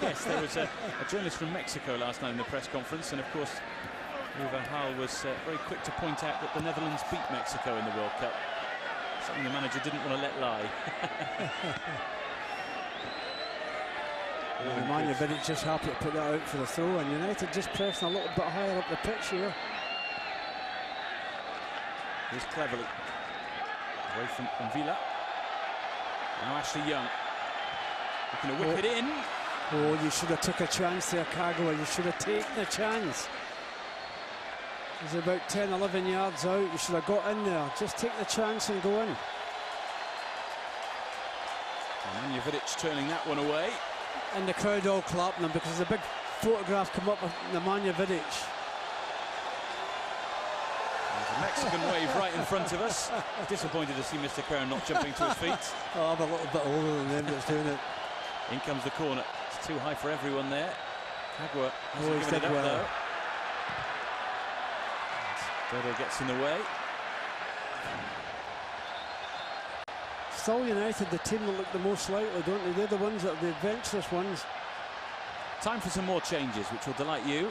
Yes, there was a journalist from Mexico last night in the press conference, and of course Louis van Gaal was very quick to point out that the Netherlands beat Mexico in the World Cup. Something the manager didn't want to let lie. Nemanja Vidic just happy to put that out for the throw, and United just pressing a little bit higher up the pitch here. Here's Cleverley away from Villa. Now Ashley Young looking to whip it in. Oh, you should have took a chance there, Kagawa. You should have taken a chance. He's about 10, 11 yards out. You should have got in there. Just take the chance and go in. Nemanja Vidic turning that one away. And the crowd all clapping him because there's a big photograph come up of Nemanja Vidic. There's a Mexican wave right in front of us. Disappointed to see Mr. Kern not jumping to his feet. Oh, I'm a little bit older than them that's doing it. In comes the corner. It's too high for everyone there. Kagawa hasn't he's given it up well. though. Dodo gets in the way. Still United, the team that look the most likely, don't they? They're the ones that are the adventurous ones. Time for some more changes, which will delight you.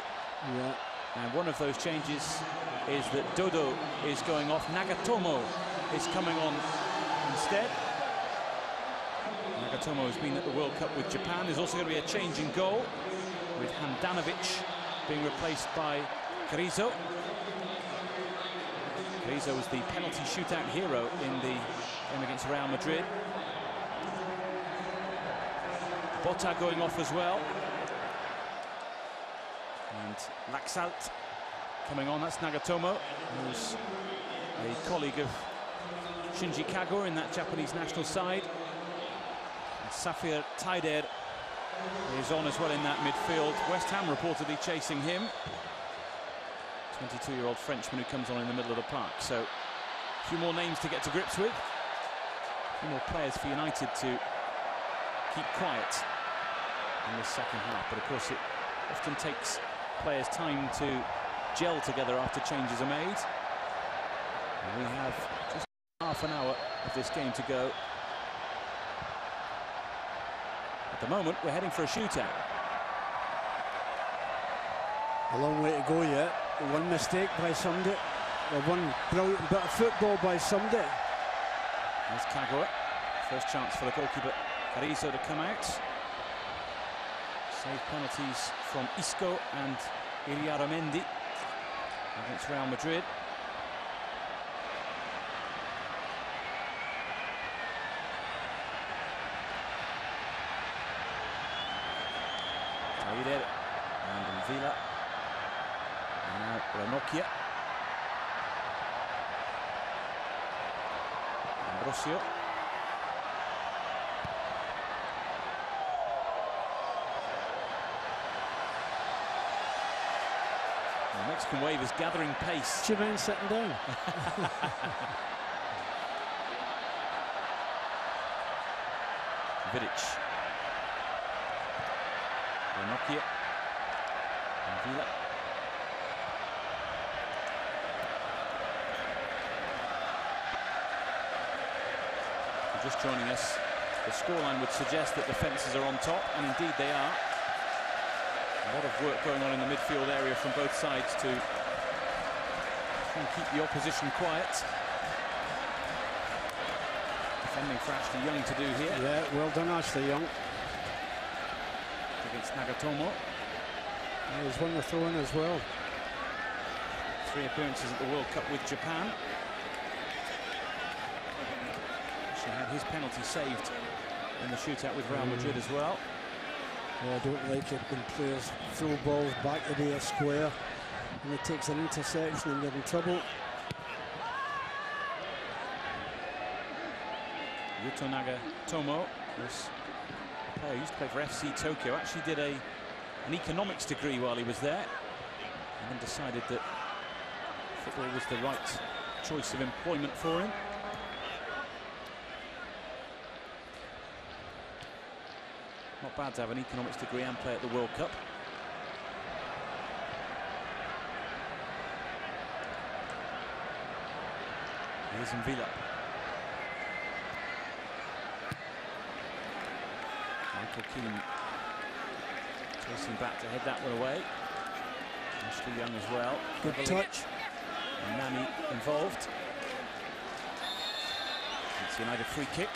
Yeah. And one of those changes is that Dodo is going off. Nagatomo is coming on instead. Nagatomo has been at the World Cup with Japan. There's also going to be a change in goal, with Handanovic being replaced by Carrizo. Carrizo was the penalty shootout hero in the game against Real Madrid. Botta going off as well. And Laxalt coming on. That's Nagatomo, who's a colleague of Shinji Kagawa in that Japanese national side. And Safir Taider is on as well in that midfield. West Ham reportedly chasing him. 22-year-old Frenchman who comes on in the middle of the park. So a few more names to get to grips with. A few more players for United to keep quiet in this second half. But of course it often takes players time to gel together after changes are made. And we have just half an hour of this game to go. At the moment, we're heading for a shootout. A long way to go yet. One mistake by somebody, or one brilliant bit of football by somebody. There's Kagawa. First chance for the goalkeeper Carrizo to come out. Save penalties from Isco and Iriaramendi against Real Madrid. Taylor and Villa. And now Ranocchia. Ambrosio. The Mexican wave is gathering pace. Chimen sitting down. Vidic. Ranocchia. And Villa. Just joining us, the scoreline would suggest that the fences are on top, and indeed they are. A lot of work going on in the midfield area from both sides to try and keep the opposition quiet. Defending for Ashley Young to do here. Yeah, well done, Ashley Young. Against Nagatomo. Yeah, he's won the throw-in as well. 3 appearances at the World Cup with Japan. Actually had his penalty saved in the shootout with Real Madrid as well. Yeah, I don't like it when players throw balls back to be a square and it takes an interception and they're in trouble. Yuto Nagatomo was a player who used to play for FC Tokyo, actually did an economics degree while he was there, and then decided that football was the right choice of employment for him. Not bad to have an economics degree and play at the World Cup. Here's Villa. Michael Keane chasing back to head that one away. Ashley Young as well. Good touch. And Nani involved. It's United free kick.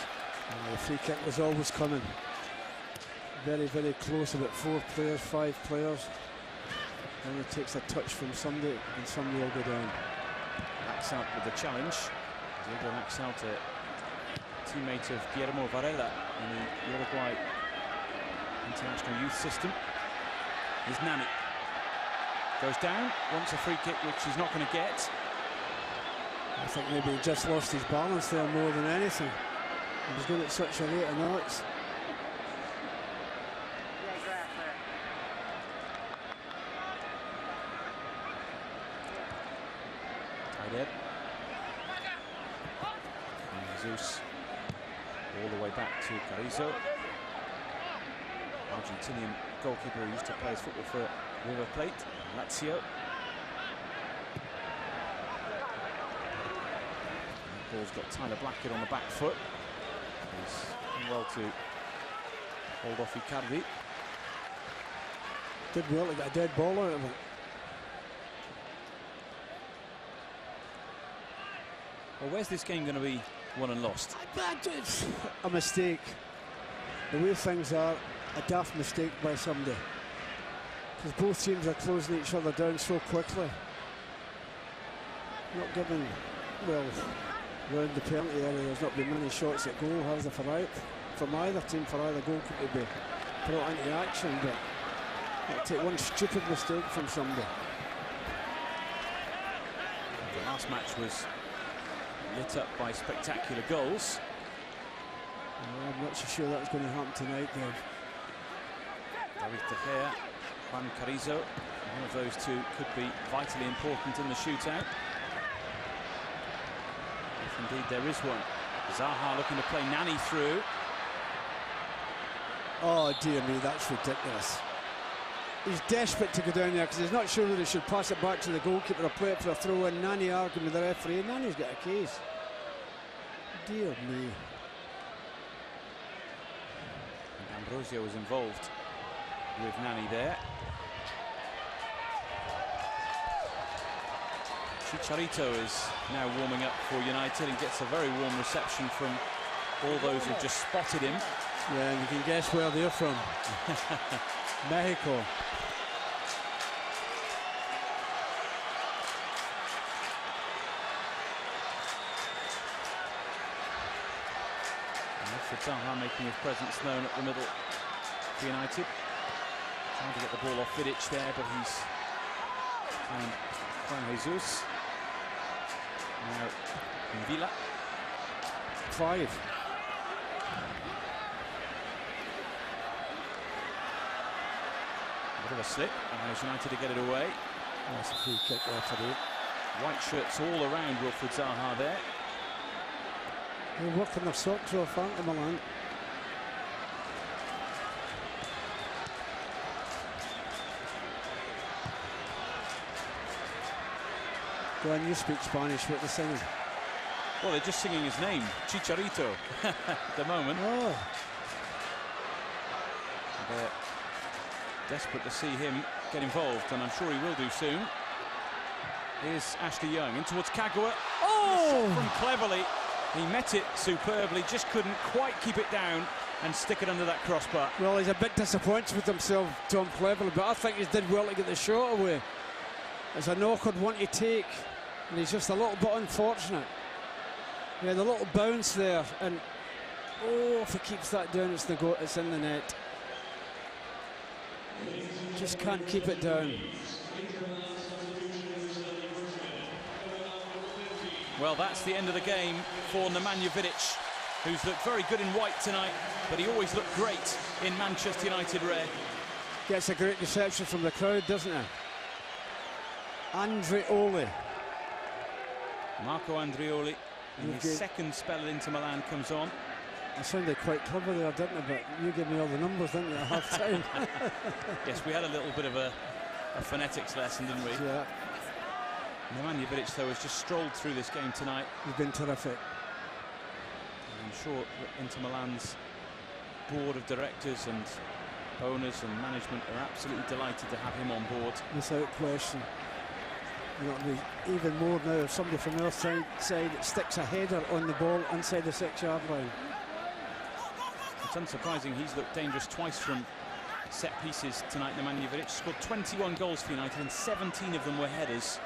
The free kick was always coming. Very, very close, about 4 players, 5 players. And it takes a touch from somebody and somebody will go down. Laxalt with the challenge. Diego Laxalt, a teammate of Guillermo Varela in the Uruguay international youth system. Here's Nani. Goes down, wants a free kick which he's not going to get. I think maybe he just lost his balance there more than anything. He was going at such a rate of knots. Jesus all the way back to Carrizo, Argentinian goalkeeper who used to play his football for River Plate, Lazio. The ball's got Tyler Blackett on the back foot. He's done well to hold off Icardi. Did well to get a dead ball out of it. Well, where's this game going to be won and lost? It's a mistake. The way things are, a daft mistake by somebody. Because both teams are closing each other down so quickly. Not giving, well, around the penalty area, there's not been many shots at goal, has there, from either team, for either goalkeeper to be brought into action, but it'll take one stupid mistake from somebody. The last match was lit up by spectacular goals. I'm not so sure that's going to happen tonight, Dave. David De Gea, Juan Carrizo, one of those two could be vitally important in the shootout. If indeed there is one. Zaha looking to play Nani through. Oh dear me, that's ridiculous. He's desperate to go down there because he's not sure whether he should pass it back to the goalkeeper or play it for a throw-in. Nani arguing with the referee. Nani's got a case. Dear me. Ambrosio was involved with Nani there. Chicharito is now warming up for United and gets a very warm reception from all those who've just spotted him. Yeah, and you can guess where they're from. Mexico. Zaha making his presence known at the middle for United. Trying to get the ball off Vidic there, but he's found Juan Jesus. Now Villa. 5. A bit of a slip, and United to get it away. That's a free kick there for you. White shirts all around Wilfried Zaha there. They're working their socks off, aren't they, Milan? Go on, you speak Spanish, what they're singing. Well, they're just singing his name, Chicharito, at the moment. Oh. They're desperate to see him get involved, and I'm sure he will do soon. Here's Ashley Young in towards Kagawa. Oh! From cleverly. He met it superbly, just couldn't quite keep it down and stick it under that crossbar. Well, he's a bit disappointed with himself, Tom Cleverly, but I think he did well to get the shot away. It's an awkward one to take, and he's just a little bit unfortunate. Yeah, the little bounce there, and oh, if he keeps that down, it's in the net. Just can't keep it down. Well, that's the end of the game for Nemanja Vidic, who's looked very good in white tonight, but he always looked great in Manchester United red. Gets a great reception from the crowd, doesn't he? Andreoli. Marco Andreoli, in his second spell at Inter Milan, comes on. I sounded quite clever there, didn't I? But you gave me all the numbers, didn't you, at half time? Yes, we had a little bit of a phonetics lesson, didn't we? Yeah. Nemanja Vidic, though, has just strolled through this game tonight. He's been terrific. I'm sure that Inter Milan's board of directors and owners and management are absolutely delighted to have him on board. Without question. You know, it'll be even more now if somebody from their side sticks a header on the ball inside the 6-yard line. It's unsurprising he's looked dangerous twice from set pieces tonight. Nemanja Vidic scored 21 goals for United and 17 of them were headers.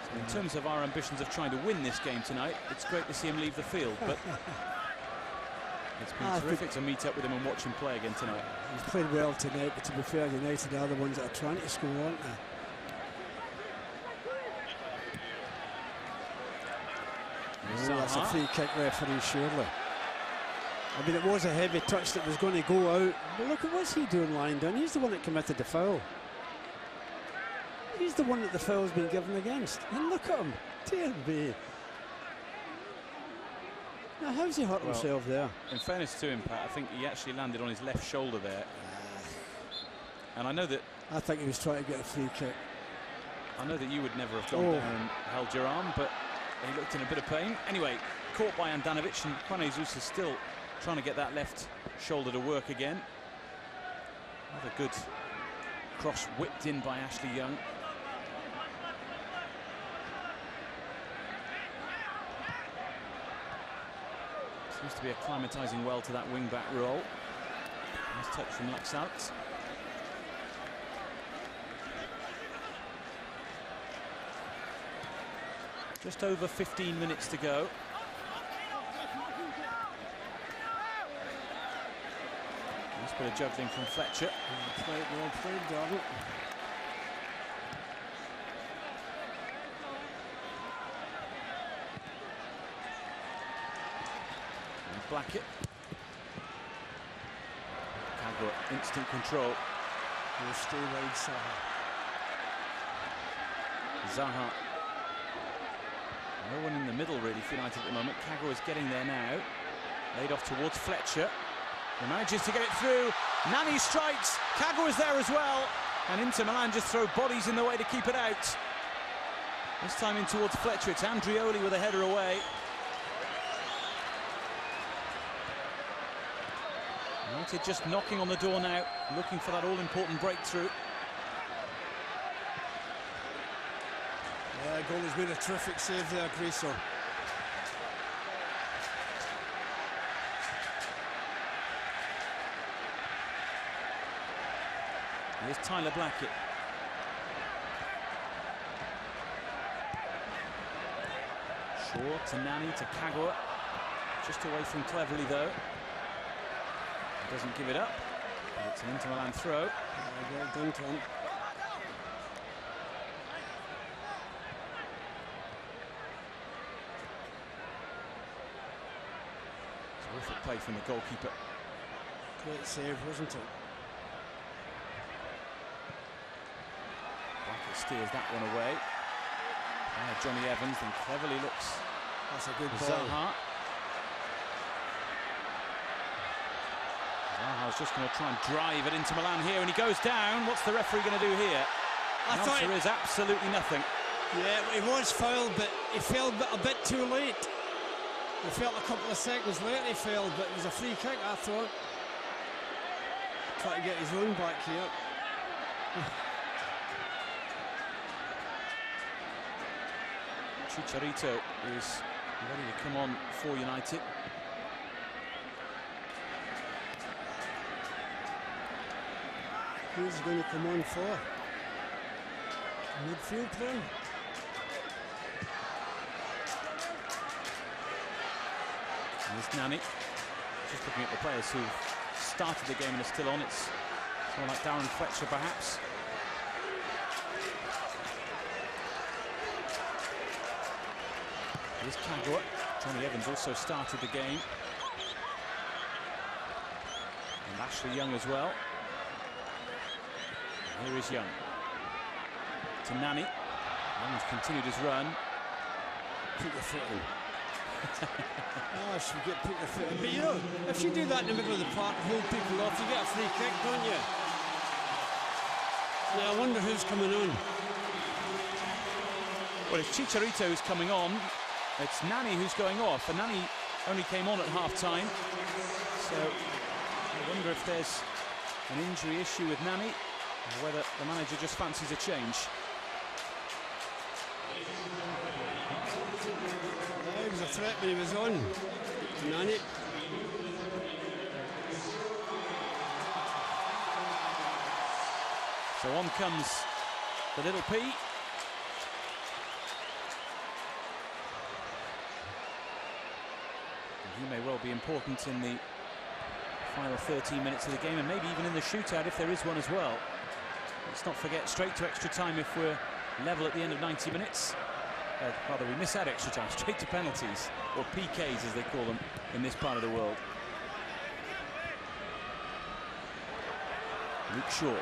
So in terms of our ambitions of trying to win this game tonight, it's great to see him leave the field, but it's been terrific to meet up with him and watch him play again tonight. He's played well tonight, but to be fair, United are the ones that are trying to score, aren't they? Oh, that's a free kick referee, surely. I mean, it was a heavy touch that was going to go out. But look at what's he doing lying down. He's the one that committed the foul. He's the one that the foul's been given against. And look at him. Dear me. Now, how's he hurt himself there? In fairness to him, Pat, I think he actually landed on his left shoulder there. And I know that... I think he was trying to get a free kick. I know that you would never have gone down and held your arm, but he looked in a bit of pain. Anyway, caught by Andanovic, and Juan Jesus is still trying to get that left shoulder to work again. Another good cross whipped in by Ashley Young. Seems to be acclimatising well to that wing-back role. Nice touch from Laxalt. Just over 15 minutes to go. Nice bit of juggling from Fletcher. Well played, Darby. Blackett. Kagawa, instant control. He'll stay wide, Zaha. Zaha. No one in the middle really for United at the moment. Kagawa is getting there now. Laid off towards Fletcher. He manages to get it through. Nani strikes. Kago is there as well. And Inter Milan just throw bodies in the way to keep it out. This time in towards Fletcher. It's Andrioli with a header away. United just knocking on the door now, looking for that all-important breakthrough. Yeah, goalie's made a terrific save there, Greaser. Here's Tyler Blackett. Shaw to Nani to Kagawa. Just away from Cleverly though. He doesn't give it up. It's an Inter Milan throw. Yeah, well done, Tom. Terrific play from the goalkeeper. Great save, wasn't it? Blackett steers that one away. Johnny Evans then cleverly looks. That's a good ball. Zaha. Zaha's just going to try and drive it into Milan here, and he goes down. What's the referee going to do here? The answer is absolutely nothing. Yeah, he was fouled, but he fell a bit too late. He felt a couple of seconds later he failed, but it was a free kick, I thought. Try to get his own back here. Chicharito is ready to come on for United. Who's going to come on for? Midfield then? There's Nani. Just looking at the players who've started the game and are still on. It's someone like Darren Fletcher perhaps. Here's Kagawa. Johnny Evans also started the game. And Ashley Young as well. And here is Young. To Nani. Young's continued his run. Put your foot in. Oh, she get put your foot in. But you know, if you do that in the middle of the park, hold people off, you get a free kick, don't you? Now I wonder who's coming on. Well, it's Chicharito who's coming on. It's Nani who's going off, and Nani only came on at half-time. So I wonder if there's an injury issue with Nani, or whether the manager just fancies a change. Yeah, he was a threat when he was on, Nani. So on comes the little P. He may well be important in the final 13 minutes of the game, and maybe even in the shootout if there is one as well. Let's not forget, straight to extra time if we're level at the end of 90 minutes. Rather, we miss out extra time, straight to penalties, or PKs as they call them in this part of the world. Luke Shaw.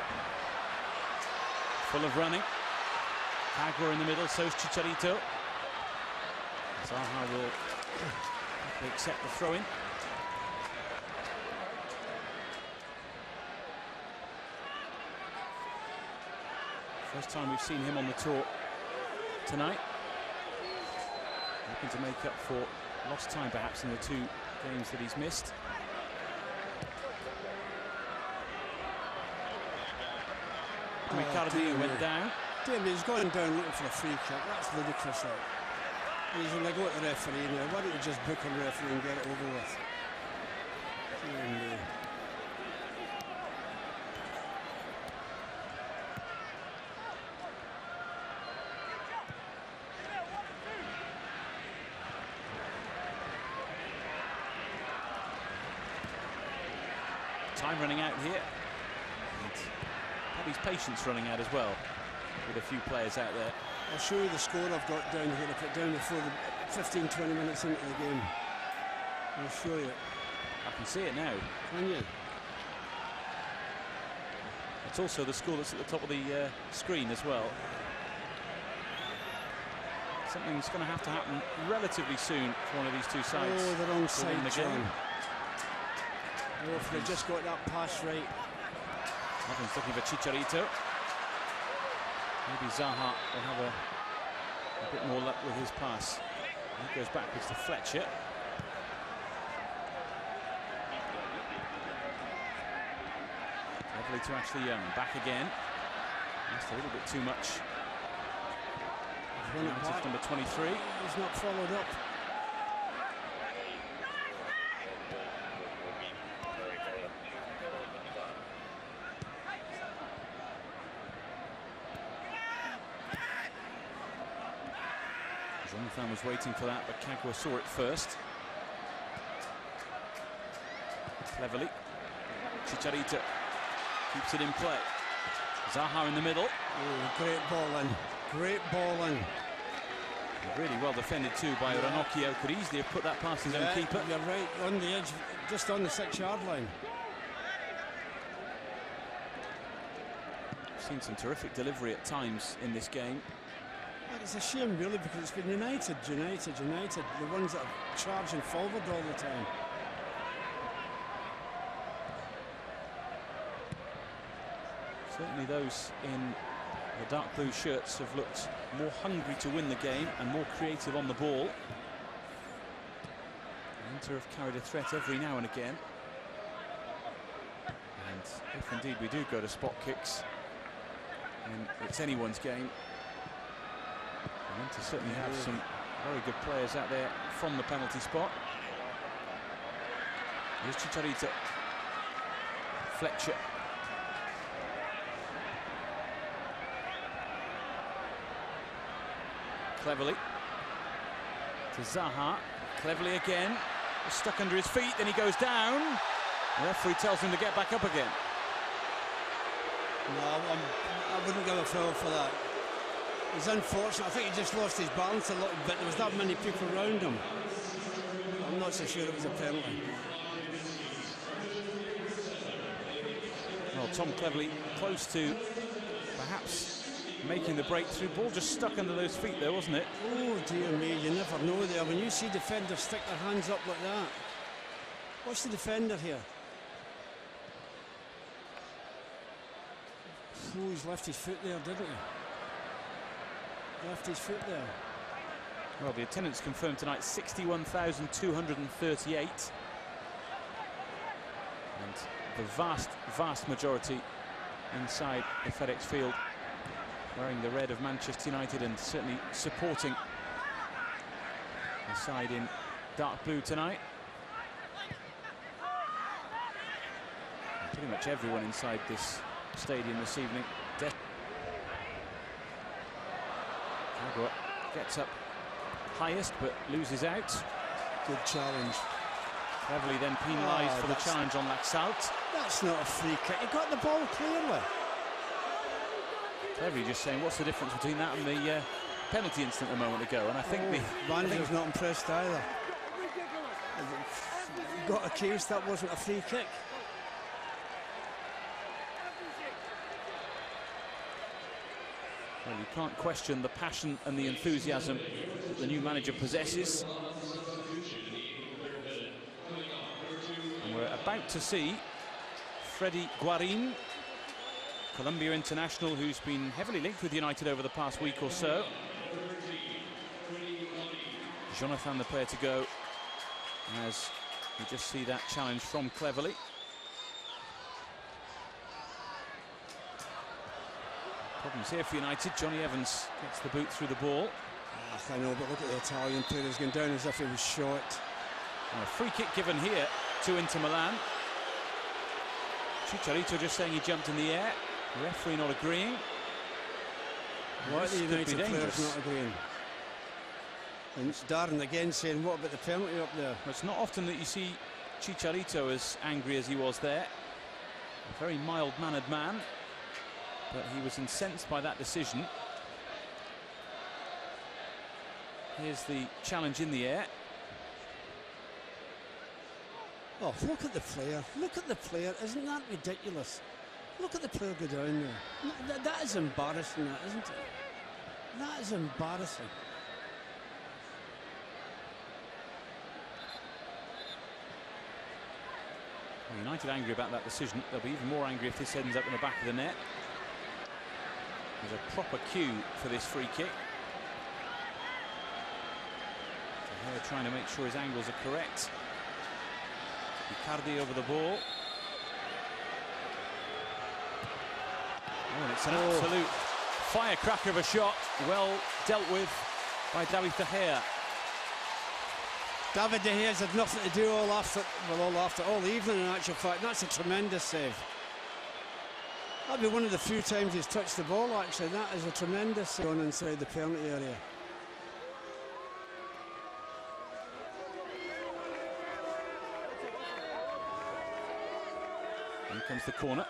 Full of running. Kagawa in the middle, so's Chicharito. Zaha will accept the throw-in. First time we've seen him on the tour tonight. Looking to make up for lost time perhaps in the 2 games that he's missed. Riccardi went down. He's going down looking for a free kick. That's ludicrous. He's going to go to the referee now. Why don't you just book a referee and get it over with? Time running out here. His patience running out as well, with a few players out there. I'll show you the score I've got down here. I put down before the 15-20 minutes into the game. I'll show you. I can see it now. Can you? It's also the score that's at the top of the screen as well. Something's going to have to happen relatively soon for one of these two sides. Oh, the wrong side, the John. game. Oh, if they just got that pass right. Evans looking for Chicharito. Maybe Zaha will have a bit more luck with his pass. He goes backwards to Fletcher. Lovely to Ashley Young. Back again. That's a little bit too much. It's number 23. He's not followed up. Jonathan was waiting for that, but Kagwa saw it first. Cleverly. Chicharito keeps it in play. Zaha in the middle. Oh, great ball in. Great ball in. Really well defended too by Ranocchio. Could easily have put that past his own keeper. You're right, on the edge, just on the 6-yard line. I've seen some terrific delivery at times in this game. It's a shame really, because it's been United, the ones that are charging forward all the time. Certainly those in the dark blue shirts have looked more hungry to win the game and more creative on the ball. Inter have carried a threat every now and again. And if indeed we do go to spot kicks, and it's anyone's game, Inter certainly have some very good players out there from the penalty spot. Here's Chicharito. Fletcher. Cleverly to Zaha. Cleverly again. Stuck under his feet, then he goes down. The referee tells him to get back up again. No, I wouldn't give a foul for that. It's unfortunate. I think he just lost his balance a little bit. There was that many people around him. I'm not so sure it was a penalty. Well, Tom Cleverly close to perhaps making the breakthrough. Ball just stuck under those feet there, wasn't it? Oh dear me, you never know there. When you see defenders stick their hands up like that. What's the defender here? Oh, he's left his foot there, didn't he? Left his foot there. Well, the attendance confirmed tonight 61,238. And the vast majority inside the FedEx Field wearing the red of Manchester United and certainly supporting the side in dark blue tonight. And pretty much everyone inside this stadium this evening. Kagwa gets up highest but loses out. Good challenge. Cleverly then penalised for the challenge on Laxalt. That's not a free kick. He got the ball clearly. Cleverly just saying, what's the difference between that and the penalty incident a moment ago? And I think Manager's not impressed either. Got a case, that wasn't a free kick. Well, you can't question the passion and the enthusiasm that the new manager possesses. And we're about to see Freddy Guarin, Colombia international, who's been heavily linked with United over the past week or so. Jonathan the player to go, as you just see that challenge from Cleverly. Problems here for United. Johnny Evans gets the boot through the ball. I know, but look at the Italian player. He's going down as if he was shot. And a free kick given here to Inter Milan. Chicharito just saying he jumped in the air. The referee not agreeing. Why are the United players not agreeing? And it's Darren again saying, what about the penalty up there? Well, it's not often that you see Chicharito as angry as he was there. A very mild-mannered man, but he was incensed by that decision. Here's the challenge in the air. Oh, look at the player. Look at the player. Isn't that ridiculous? Look at the player go down there. That is embarrassing, that, isn't it? That is embarrassing. Well, United angry about that decision. They'll be even more angry if this ends up in the back of the net. There's a proper cue for this free kick. They're trying to make sure his angles are correct. Icardi over the ball. Oh, and it's an absolute firecracker of a shot. Well dealt with by David De Gea. David De Gea's had nothing to do all evening, in actual fact. That's a tremendous save. That'd be one of the few times he's touched the ball, actually. That is a tremendous save on inside the penalty area. Here comes the corner.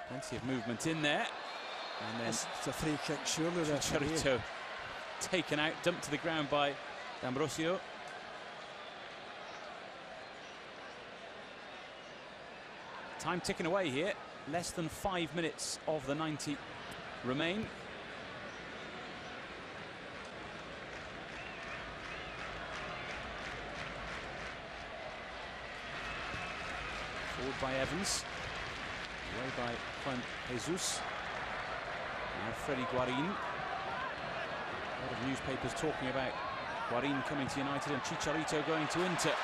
Plenty of movement in there. And then it's a free kick, surely. Chicharito taken out, dumped to the ground by D'Ambrosio. Time ticking away here. Less than 5 minutes of the 90 remain. Forward by Evans. Away by Juan Jesus. Now Freddy Guarín. A lot of newspapers talking about Guarín coming to United and Chicharito going to Inter.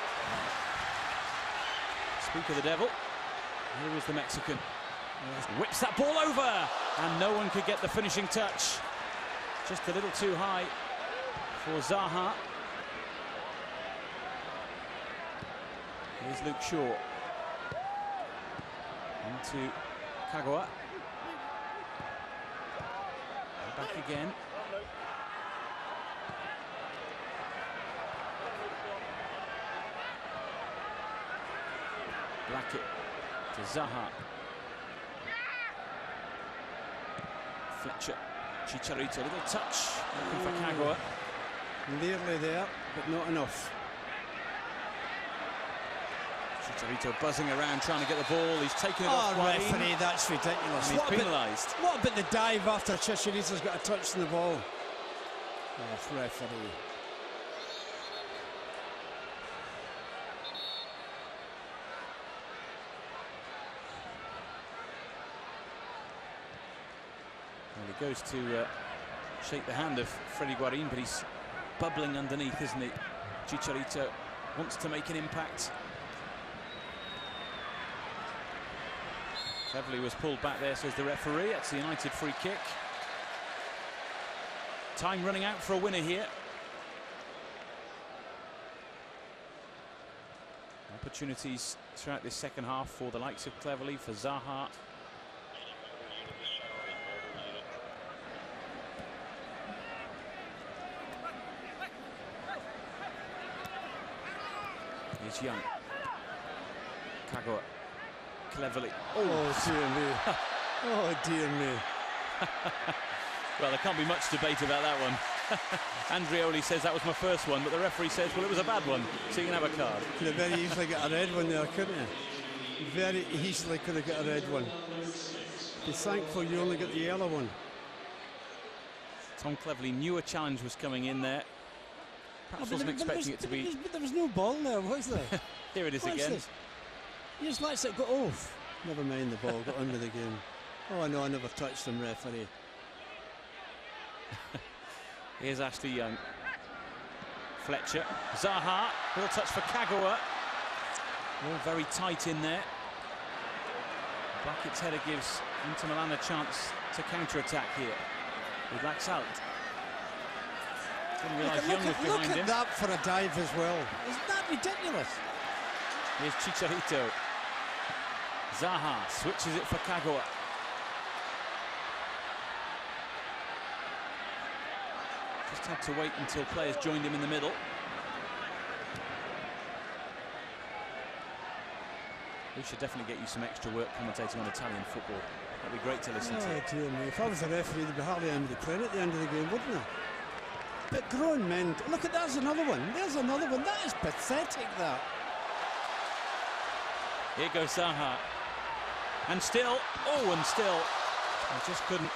Speak of the devil. Here is the Mexican. Whips that ball over, and no one could get the finishing touch. Just a little too high for Zaha. Here's Luke Shaw. Into Kagawa. And back again. Blackett to Zaha. Fletcher. Chicharito, little touch. Looking for Kagawa. Nearly there, but not enough. Chicharito buzzing around trying to get the ball. He's taken it off. Referee, that's ridiculous. And he's penalised. What about the dive after Chicharito's got a touch on the ball? Oh, referee. Well, he goes to shake the hand of Freddy Guarín, but he's bubbling underneath, isn't he? Chicharito wants to make an impact. Cleverly was pulled back there, says the referee. That's the United free kick. Time running out for a winner here. Opportunities throughout this second half for the likes of Cleverly, for Zaha. Here's Young. Kagawa. Cleverly. Oh, dear me. Oh, dear me. Well, there can't be much debate about that one. Andreoli says that was my first one, but the referee says, well, it was a bad one, so you can have a card. Could have very easily got a red one there, couldn't you? Very easily could have got a red one. Be thankful you only got the yellow one. Tom Cleverly knew a challenge was coming in there. Perhaps wasn't expecting it to be... But there was no ball there, was there? Here it is again. He just lets it go off. Never mind the ball, got under the game. Oh, I know, I never touched him, referee. Here's Ashley Young. Fletcher. Zaha. Little touch for Kagawa. All very tight in there. Blackett's header gives Inter Milan a chance to counter-attack here with Laxalt. Didn't realise Young was behind him. Look at that for a dive as well. Isn't that ridiculous? Here's Chicharito. Zaha switches it for Kagawa. Just had to wait until players joined him in the middle. We should definitely get you some extra work commentating on Italian football. That'd be great to listen to. Oh, dear me. If I was a referee, there'd be hardly anybody playing at the end of the game, wouldn't there? But grown men... Look, there's another one. There's another one. That is pathetic, that. Here goes Zaha. And still, I just couldn't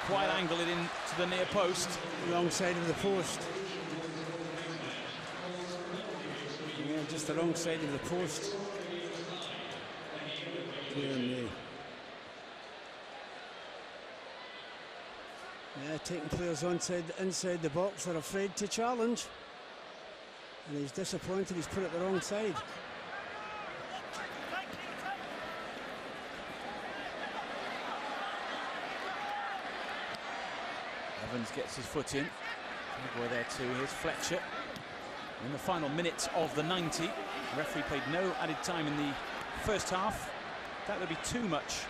quite angle it into the near post. Wrong side of the post. Yeah, just the wrong side of the post. Yeah, taking players inside the box. They're afraid to challenge. And he's disappointed he's put it the wrong side. Evans gets his foot in. Boy there too. Here's Fletcher. In the final minutes of the 90. The referee played no added time in the first half. That would be too much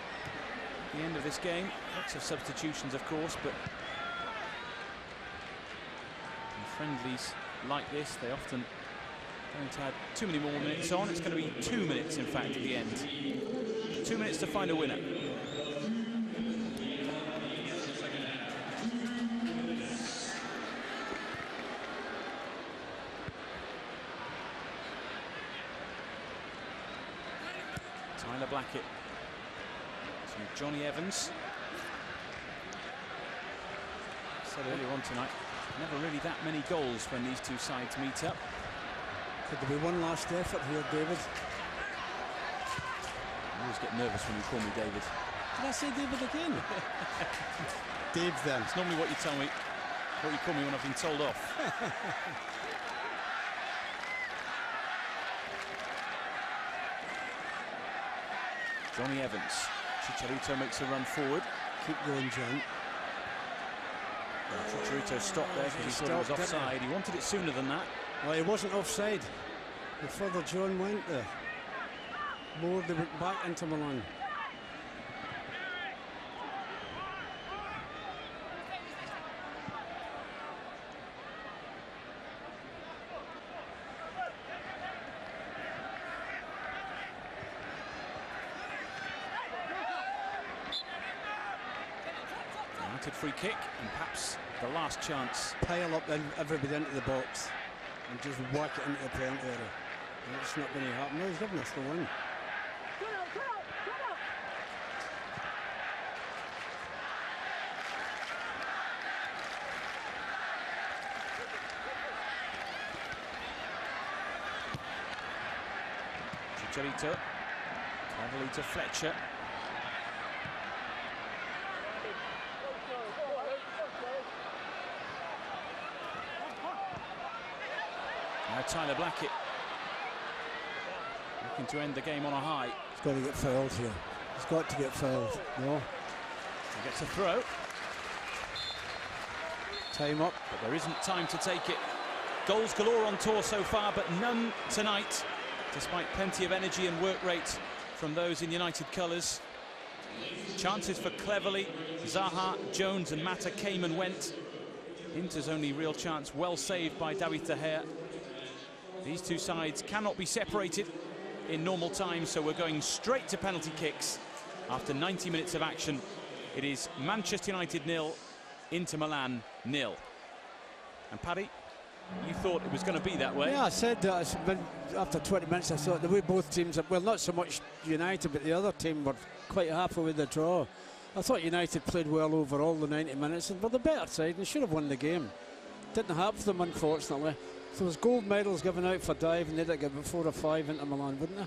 at the end of this game. Lots of substitutions, of course, but in friendlies like this, they often don't add too many more minutes on. It's going to be 2 minutes, in fact, at the end. 2 minutes to find a winner. Tyler Blackett to Johnny Evans. I said earlier on tonight, never really that many goals when these two sides meet up. Could there be one last effort here, David? I always get nervous when you call me David. Did I say David again? Dave then. It's normally what you tell me, what you call me when I've been told off. Johnny Evans. Chicharito makes a run forward. Keep going, John. Chicharito stopped there because he thought it was offside. He wanted it sooner than that. Well, he wasn't offside. The further John went there, more they went back into Milan. Free kick, and perhaps the last chance. Pile up everybody into the box and just whack it into the penalty area. And it's not going to happen. No, he's giving us the win. Chicharito, cleverly to Fletcher. Now Tyler Blackett looking to end the game on a high. He's got to get fouled here. He's got to get fouled. No. He gets a throw. Time up. But there isn't time to take it. Goals galore on tour so far, but none tonight, despite plenty of energy and work rate from those in United colours. Chances for Cleverley, Zaha, Jones and Mata came and went. Inter's only real chance, well saved by David De Gea. These two sides cannot be separated in normal time, so we're going straight to penalty kicks. After 90 minutes of action, it is Manchester United 0, Inter Milan 0. And Paddy, you thought it was going to be that way? Yeah, I said that. After 20 minutes, I thought the way both teams, well, not so much United, but the other team were quite happy with the draw. I thought United played well overall the 90 minutes and were the better side and should have won the game. Didn't happen for them, unfortunately. So there was gold medals given out for diving. They'd give it 4 or 5 into Milan, wouldn't they?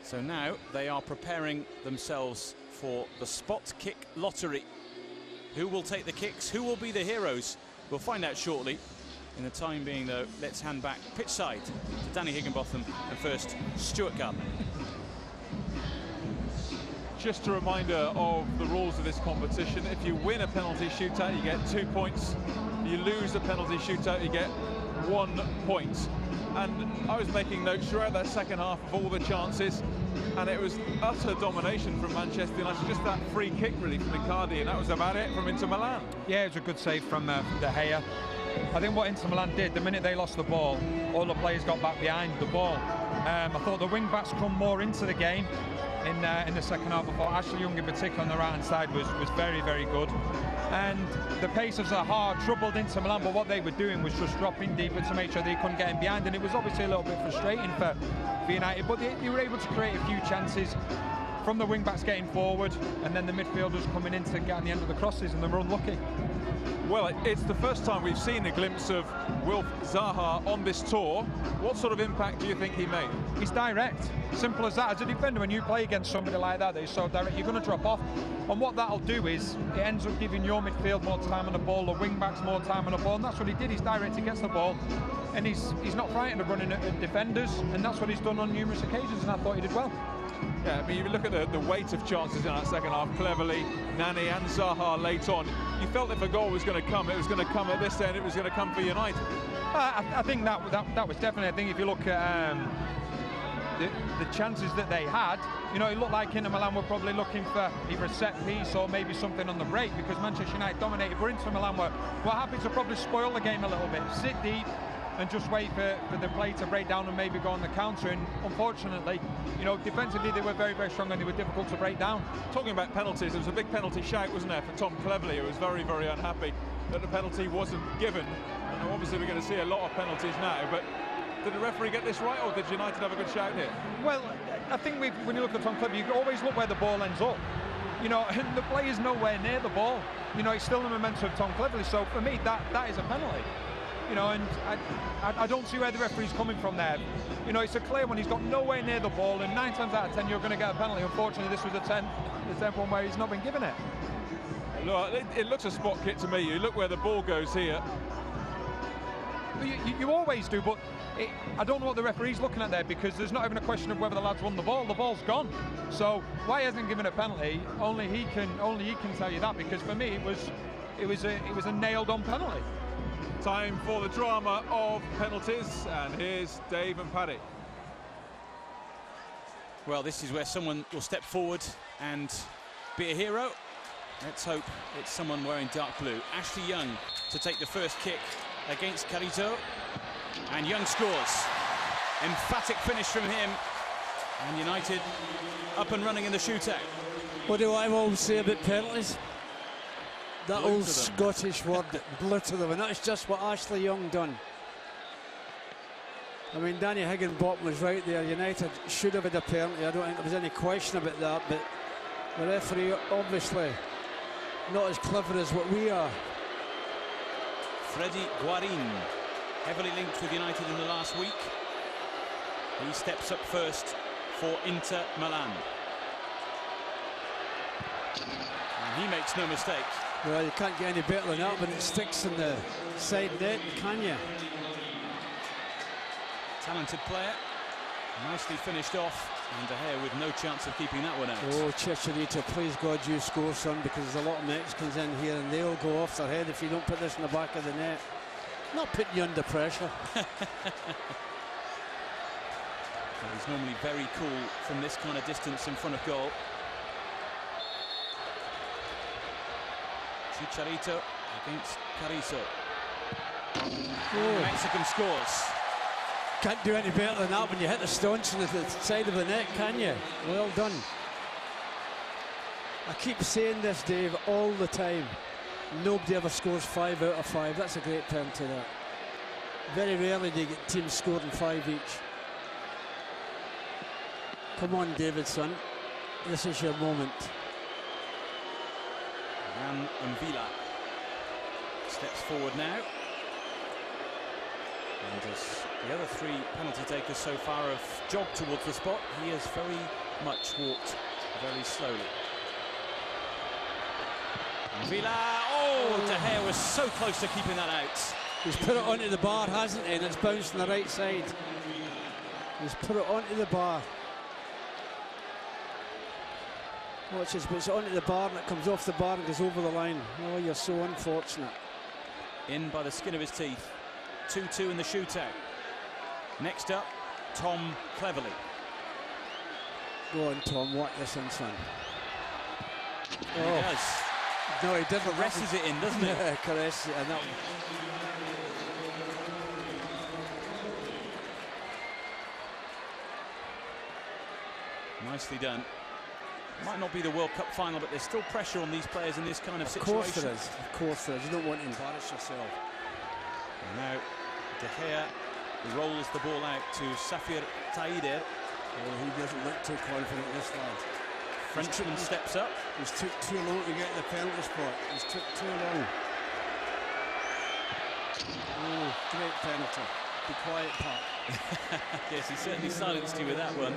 So now they are preparing themselves for the spot kick lottery. Who will take the kicks? Who will be the heroes? We'll find out shortly. In the time being, though, let's hand back pitch side to Danny Higginbotham and first Stuart Gardner. Just a reminder of the rules of this competition. If you win a penalty shootout, you get 2 points. If you lose a penalty shootout, you get 1 point. And I was making notes throughout that second half of all the chances, and it was utter domination from Manchester United. Just that free kick really from Icardi, and that was about it from Inter Milan. Yeah, it was a good save from De Gea. I think what Inter Milan did, the minute they lost the ball, all the players got back behind the ball. I thought the wing backs come more into the game in the second half. I thought Ashley Young in particular on the right hand side was very, very good. And the pace of Zaha troubled Inter Milan, but what they were doing was just dropping deeper to make sure they couldn't get in behind, and it was obviously a little bit frustrating for United, but they were able to create a few chances from the wing-backs getting forward, and then the midfielders coming in to get on the end of the crosses, and they were unlucky. Well, it's the first time we've seen a glimpse of Wilf Zaha on this tour. What sort of impact do you think he made? He's direct, simple as that. As a defender, when you play against somebody like that is so direct, you're going to drop off. And what that'll do is it ends up giving your midfield more time on the ball, the wing-backs more time on the ball, and that's what he did. He's direct, he gets the ball, and he's not frightened of running at defenders, and that's what he's done on numerous occasions, and I thought he did well. Yeah, I mean, you look at the weight of chances in that second half, Cleverly, Nani and Zaha late on. You felt if a goal was going to come, it was going to come at this end, it was going to come for United. I think that was definitely, I think if you look at the chances that they had, you know, it looked like Inter Milan were probably looking for either a set piece or maybe something on the break, because Manchester United dominated, but Inter Milan were happy to probably spoil the game a little bit, sit deep and just wait for the play to break down and maybe go on the counter. And unfortunately, you know, defensively they were very, very strong and they were difficult to break down. Talking about penalties, there was a big penalty shout, wasn't there, for Tom Cleverly, who was very, very unhappy that the penalty wasn't given. And obviously we're going to see a lot of penalties now, but did the referee get this right, or did United have a good shout here? Well, I think when you look at Tom Cleverly, you always look where the ball ends up. You know, and the play is nowhere near the ball. You know, it's still the momentum of Tom Cleverly, so for me that is a penalty. You know, and I don't see where the referee's coming from there. You know, it's a clear one. He's got nowhere near the ball, and 9 times out of 10 you're going to get a penalty. Unfortunately, this was the 10th one where he's not been given it. Look, it looks a spot kick to me. You look where the ball goes here. You always do, but I don't know what the referee's looking at there, because there's not even a question of whether the lad's won the ball. The ball's gone. So why hasn't he given a penalty? Only he can tell you that, because for me it was a nailed-on penalty. Time for the drama of penalties, and here's Dave and Paddy. Well, this is where someone will step forward and be a hero. Let's hope it's someone wearing dark blue. Ashley Young to take the first kick against Carito, and Young scores. Emphatic finish from him, and United up and running in the shootout. What do I always say about penalties? That old Scottish word, blue to them, and that's just what Ashley Young done. I mean, Danny Higginbottom was right there. United should have had a penalty. I don't think there was any question about that, but the referee obviously not as clever as what we are. Freddy Guarin, heavily linked with United in the last week. He steps up first for Inter Milan. And he makes no mistake. Well, you can't get any better than that when it sticks in the side net, can you? Talented player, nicely finished off, and De Gea with no chance of keeping that one out. Oh, Chicharito, please God you score, son, because there's a lot of Mexicans in here and they'll go off their head if you don't put this in the back of the net. Not putting you under pressure. Well, he's normally very cool from this kind of distance in front of goal. Chicharito against Carrizo. Oh. Mexican scores. Can't do any better than that when you hit the staunch on the side of the net, can you? Well done. I keep saying this, Dave, all the time. Nobody ever scores 5 out of 5. That's a great penalty, that. Very rarely do you get teams scoring 5 each. Come on, Davidson. This is your moment. Jan Villa steps forward now. And as the other 3 penalty takers so far have jogged towards the spot, he has very much walked very slowly. Villa, oh, De Gea was so close to keeping that out. He's put it onto the bar, hasn't he? And it's bounced on the right side. He's put it onto the bar. Watch this, puts it onto the bar and it comes off the bar and goes over the line. Oh, you're so unfortunate. In by the skin of his teeth. 2-2 in the shootout. Next up, Tom Cleverly. Go on, Tom, whack this in, son. Oh. He does. No, he didn't. Caresses it in, doesn't he? Yeah, caresses it in. That Nicely done. Might not be the World Cup final, but there's still pressure on these players in this kind of situation. Of course there is. Of course there is. You don't want to embarrass yourself. And now De Gea rolls the ball out to Safir Taider. Oh, he doesn't look too confident, this lad. Frenchman steps up. It took too long to get the penalty spot. It took too long. Oh, great penalty. Be quiet, Pat. Yes, he certainly silenced you with that one.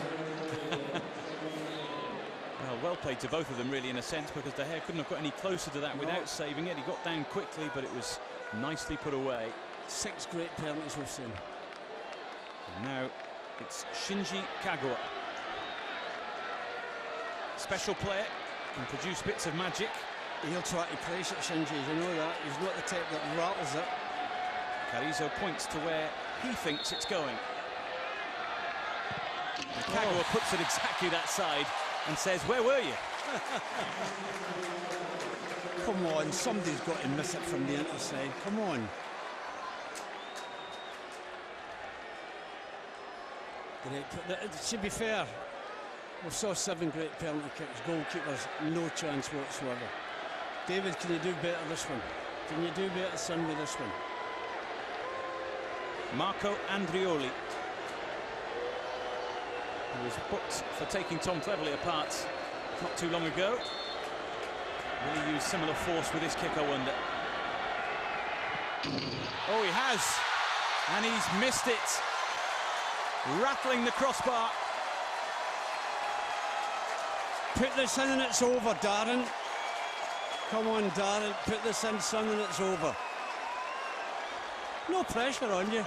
Well played to both of them, really, in a sense, because De Gea couldn't have got any closer to that without saving it. He got down quickly, but it was nicely put away. 6 great penalties we've seen. And now it's Shinji Kagawa. Special player, can produce bits of magic. He'll try to place it, Shinji, you know that. He's not the type that rattles it. Carrizo points to where he thinks it's going. And Kagawa puts it exactly that side and says, where were you? Come on, somebody's got to miss it from the inside. Come on. To be fair, we saw 7 great penalty kicks. Goalkeepers, no chance whatsoever. David, can you do better this one? Can you do better, son, with this one? Marco Andrioli, who was booked for taking Tom Cleverley apart not too long ago. Will he use similar force with his kick, I wonder? Oh, he has, and he's missed it. Rattling the crossbar. Put this in and it's over, Darren. Come on, Darren, put this in, son, and it's over. No pressure on you.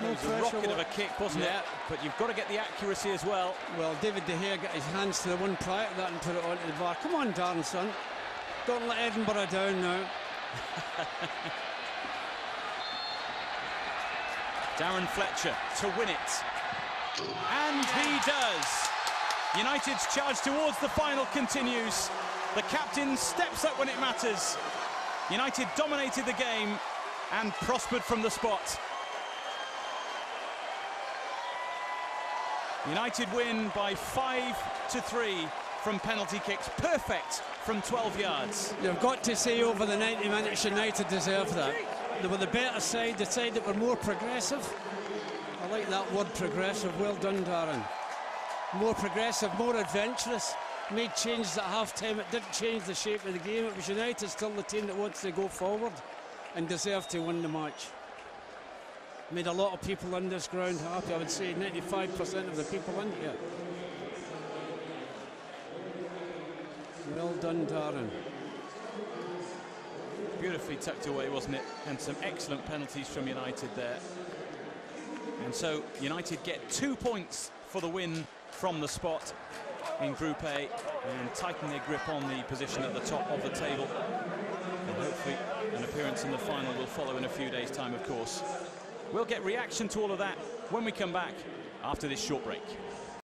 It was a rocket of a kick, wasn't it? But you've got to get the accuracy as well. Well, David De Gea got his hands to the one prior to that and put it onto the bar. Come on, Darren, son. Don't let Edinburgh down now. Darren Fletcher to win it. And he does. United's charge towards the final continues. The captain steps up when it matters. United dominated the game and prospered from the spot. United win by 5-3 from penalty kicks. Perfect from 12 yards. You've got to say over the 90 minutes United deserve that. They were the better side, the side that were more progressive. I like that word, progressive. Well done, Darren. More progressive, more adventurous. Made changes at half-time. It didn't change the shape of the game. It was United still the team that wants to go forward and deserved to win the match. Made a lot of people on this ground happy. I would say 95% of the people in here. Well done, Darren. Beautifully tucked away, wasn't it? And some excellent penalties from United there. And so United get 2 points for the win from the spot in Group A and tighten their grip on the position at the top of the table. And hopefully an appearance in the final will follow in a few days' time, of course. We'll get reaction to all of that when we come back after this short break.